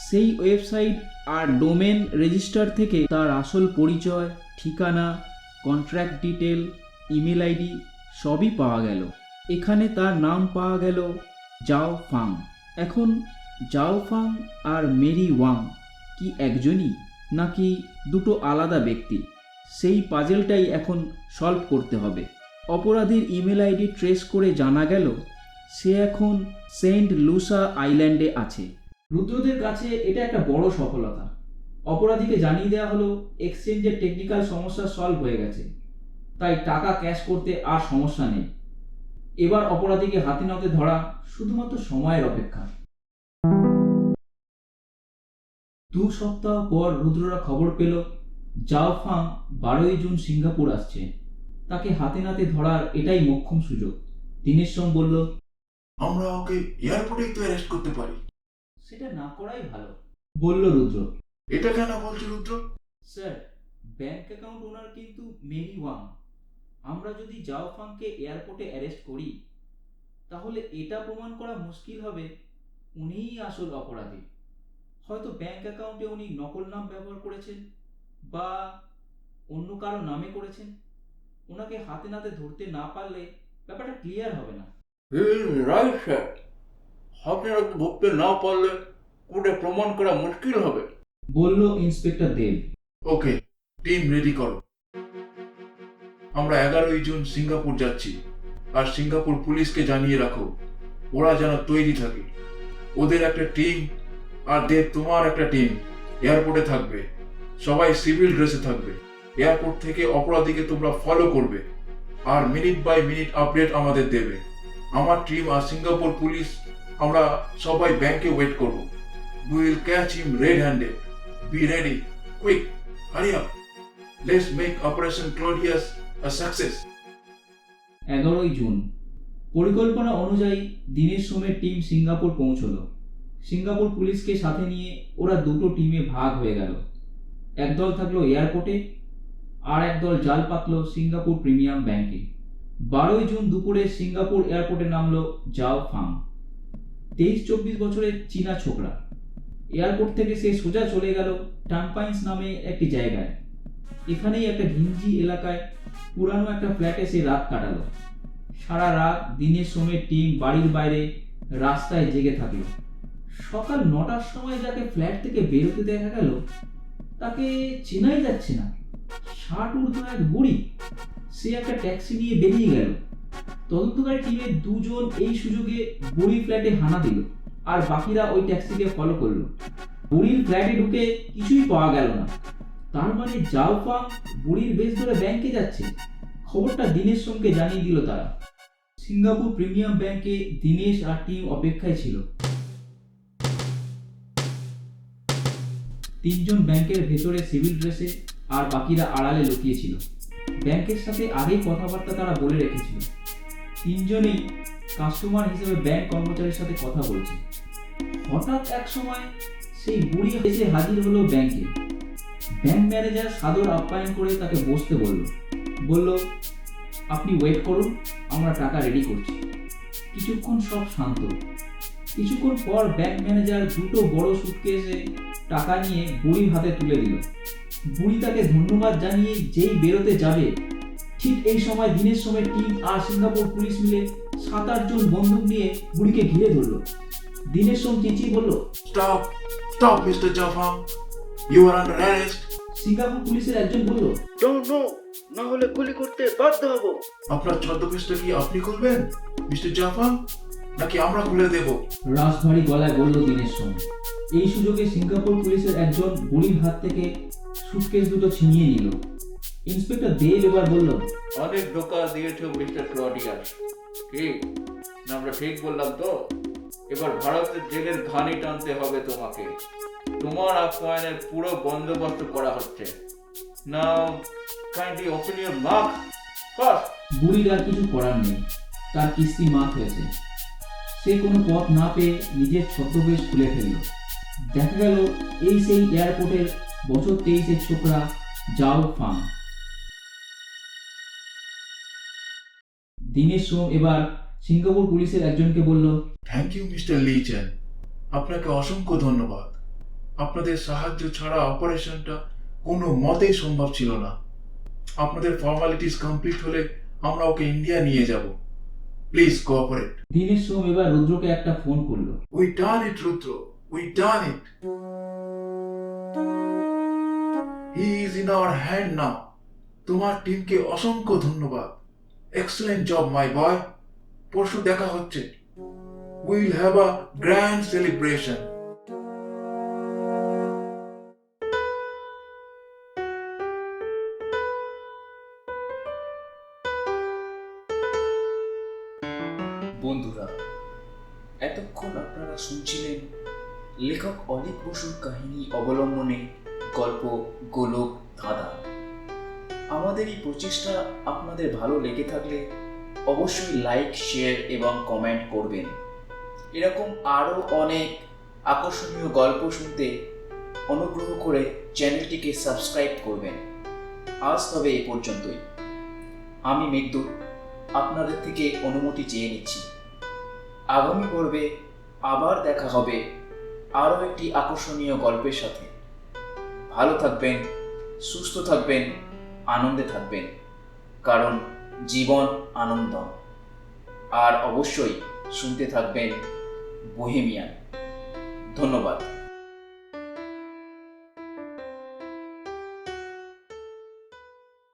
সেই ওয়েবসাইট আর ডোমেন রেজিস্টার থেকে তার আসল পরিচয়, ঠিকানা, কন্ট্রাক্ট ডিটেল, ইমেল আইডি সবই পাওয়া গেল। এখানে তার নাম পাওয়া গেল জাও ফাং। এখন জাও ফাং আর মেরি ওয়াং কি একজনই নাকি দুটো আলাদা ব্যক্তি, সেই পাজেলটাই এখন সলভ করতে হবে। অপরাধীর ইমেল আইডি ট্রেস করে জানা গেল সে এখন সেন্ট লুসা আইল্যান্ডে আছে। রুদ্রদের কাছে এটা একটা বড় সফলতা। অপরাধীকে জানিয়ে দেওয়া হলো এক্সচেঞ্জের টেকনিক্যাল সমস্যা সলভ হয়ে গেছে, তাই টাকা ক্যাশ করতে আর সমস্যা নেই। এবার অপরাধীকে হাতে নাতে ধরা শুধুমাত্র সময়ের অপেক্ষা। 2 সপ্তাহ পর রুদ্ররা খবর পেল জাও ফাং 12ই জুন সিঙ্গাপুর আসছে। তাকে হাতে নাতে ধরার এটাই মোক্ষম সুযোগ। দীনেশ সোম বলল, আমরা ওকে এয়ারপোর্টেই তো অ্যারেস্ট করতে পারি। সেটা না করাই ভালো, বলল রুদ্র। এটা কেন বলছে রুদ্র? স্যার, ব্যাংক অ্যাকাউন্ট ওনার কিন্তু মেরি ওয়াং। আমরা যদি জাও ফাংকে এয়ারপোর্টে অ্যারেস্ট করি তাহলে এটা প্রমাণ করা মুশকিল হবে উনিই আসল অপরাধী। হয়তো ব্যাংক অ্যাকাউন্টে উনি নকল নাম ব্যবহার করেছেন বা অন্য কারো নামে করেছেন। ওনাকে হাতে নাতে ধরতে না পারলে ব্যাপারটা ক্লিয়ার হবে না। রাইট স্যার, আপনারা ধরতে না পারলে কোর্টে প্রমাণ করা মুশকিল হবে, বলল ইন্সপেক্টর দেব। ওকে, টিম রেডি করো। আমরা 11ই জুন সিঙ্গাপুর যাচ্ছি, আর সিঙ্গাপুর পুলিশকে জানিয়ে রাখো ওরা যেন তৈরি থাকে। ওদের একটা টিম আর দেব তোমার একটা টিম এয়ারপোর্টে থাকবে। সবাই সিভিল ড্রেসে থাকবে। এয়ারপোর্ট থেকে অপরাধীকে তোমরা ফলো করবে আর মিনিট বাই মিনিট আপডেট আমাদের দেবে। আমার টিম আর সিঙ্গাপুর পুলিশ আমরা সবাই ব্যাংকে ওয়েট করব। We will catch him red-handed. Be ready. Quick. Hurry up. Let's make Operation Claudius a success. 11ই জুন পরিকল্পনা অনুযায়ী দীনেশ সোমের টিম সিঙ্গাপুর পৌঁছলো। সিঙ্গাপুর পুলিশকে সাথে নিয়ে ওরা দুটো টিমে ভাগ হয়ে গেল। একদল থাকলো এয়ারপোর্টে আর একদল জাল পাতলো সিঙ্গাপুর প্রিমিয়াম ব্যাংকে। 12ই জুন দুপুরে সিঙ্গাপুর এয়ারপোর্টে নামলো জাও ফাং, 23-24 বছরের চীনা ছোকরা। এয়ারপোর্ট থেকে সে সোজা চলে গেল টাম্পাইন্স নামে একটি জায়গায়। এখানেই একটা ঘিঞ্জি এলাকায় পুরানো একটা ফ্ল্যাটে সে রাত কাটালো। সারা রাত দীনেশ সোমের টিম বাড়ির বাইরে রাস্তায় জেগে থাকলো। সকাল 9টার সময় যাকে ফ্ল্যাট থেকে বেরোতে দেখা গেল তাকে চেনাই যাচ্ছে না। 60 ঊর্ধ্ব এক বুড়ি। সে একটা ট্যাক্সি নিয়ে বেরিয়ে গেল। তদন্তকারী টিমের 2 জন এই সুযোগে বুড়ির ফ্ল্যাটে হানা দিল, আর বাকিরা ওই ট্যাক্সিকে ফলো করলো। বুড়ির ফ্ল্যাটে ঢুকে কিছুই পাওয়া গেল না। তার মানে জাওফাং বুড়ির বেশ ধরে ব্যাংকে যাচ্ছে। খবরটা দীনেশ সোমকে জানিয়ে দিল তারা। সিঙ্গাপুর প্রিমিয়াম ব্যাংকে দীনেশ আর টিম অপেক্ষায় ছিল। তিনজন ব্যাংকের ভেতরে সিভিল ড্রেসে আর বাকিরা আড়ালে লুকিয়েছিল। ব্যাংকের সাথে আগেই কথাবার্তা তারা বলে রেখেছিল। তিনজনেই কাস্টমার হিসেবে ব্যাংক কর্মচারীর সাথে কথা বলছে। হঠাৎ এক সময় সেই বুড়ি এসে হাজির হলো ব্যাংকে। ব্যাংক ম্যানেজার সাদর আপ্যায়ন করে তাকে বসতে বলল আপনি ওয়েট করুন, আমরা টাকা রেডি করছি। কিছুক্ষণ সব শান্ত। কিছুক্ষণ পর ব্যাংক ম্যানেজার দুটো বড় সুটকেসে টাকা নিয়ে বুড়ির হাতে তুলে দিল। বুড়ি তাকে ধন্যবাদ জানিয়ে যেই বেরোতে যাবে, ঠিক এই সময় দীনেশ সোমের টিম আর সিঙ্গাপুর পুলিশ মিলে 7-8 জন বন্দুক নিয়ে বুড়িকে ঘিরে ধরল। দীনেশ সোম চেঁচিয়ে বলল, stop mister Jafang, you are under arrest. Singapore পুলিশের একজন বলল, না হলে গুলি করতে বাধ্য হব। আপনার ছদ্মবেশটা কি আপনি খুলবেন মিস্টার জাফাং, নাকি আমরা খুলে দেব? রাশভারী গলায় বলল দীনেশ সোম। এই সুযোগে সিঙ্গাপুর পুলিশের একজন বুড়ির হাত থেকে সুটকেস দুটো ছিনিয়ে নিল। ইন্সপেক্টর দেব এবার বলল, অনেক ধোকা দিয়েছো মিস্টার ক্লডিয়াস। কি আমরা ঠিক বললাম তো? এবার ভারতের জেলের ঘানি টানতে হবে তোমাকে। তোমার আপ্যায়নের পুরো বন্দোবস্ত করা হচ্ছে। Now kindly open your mouth first. বুড়ির আর কিছু করার নেই, তার কিস্তি মাফ হয়েছে। সে কোনো পথ না পেয়ে নিজের ছদ্মবেশ খুলে ফেলল। দেখা গেল এই সেই এয়ারপোর্টের বছর 23-এর ছোকরা জাওফাং। দীনেশ সোম এবার সিঙ্গাপুর পুলিশের একজনকে বলল, thank you mister Lee Chen, আপনাকে অসংখ্য ধন্যবাদ। আপনাদের সাহায্য ছাড়া অপারেশনটা কোনো মতেই সম্ভব ছিল না। আপনাদের ফর্মালিটিস কমপ্লিট হলে আমরা ওকে ইন্ডিয়া নিয়ে যাব। Please cooperate. দীনেশ সোম এবার রুদ্রকে একটা ফোন করলো। We done it Rudra, we done it. He is in our hand now. তোমার টিমকে অসংখ্য ধন্যবাদ। এক্সেলেন্ট জব মাই বয়। পরশু দেখা হচ্ছে। We will have a grand celebration. বন্ধুরা, এতক্ষণ আপনারা শুনছিলেন লেখক অনিক বসুর কাহিনী অবলম্বনে গল্প গোলক ধাঁধা। আমাদের এই প্রচেষ্টা আপনাদের ভালো লেগে থাকলে অবশ্যই লাইক, শেয়ার এবং কমেন্ট করবেন। এরকম আরও অনেক আকর্ষণীয় গল্প শুনতে অনুগ্রহ করে চ্যানেলটিকে সাবস্ক্রাইব করবেন। আজ তবে এ পর্যন্তই। আমি মেঘদূত আপনাদের থেকে অনুমতি চেয়ে নিচ্ছি। আগামী পর্বে আবার দেখা হবে আরও একটি আকর্ষণীয় গল্পের সাথে। ভালো থাকবেন, সুস্থ থাকবেন, আনন্দে থাকবেন, কারণ জীবন আনন্দ। আর অবশ্যই শুনতে থাকবেন বোহেমিয়ান। ধন্যবাদ।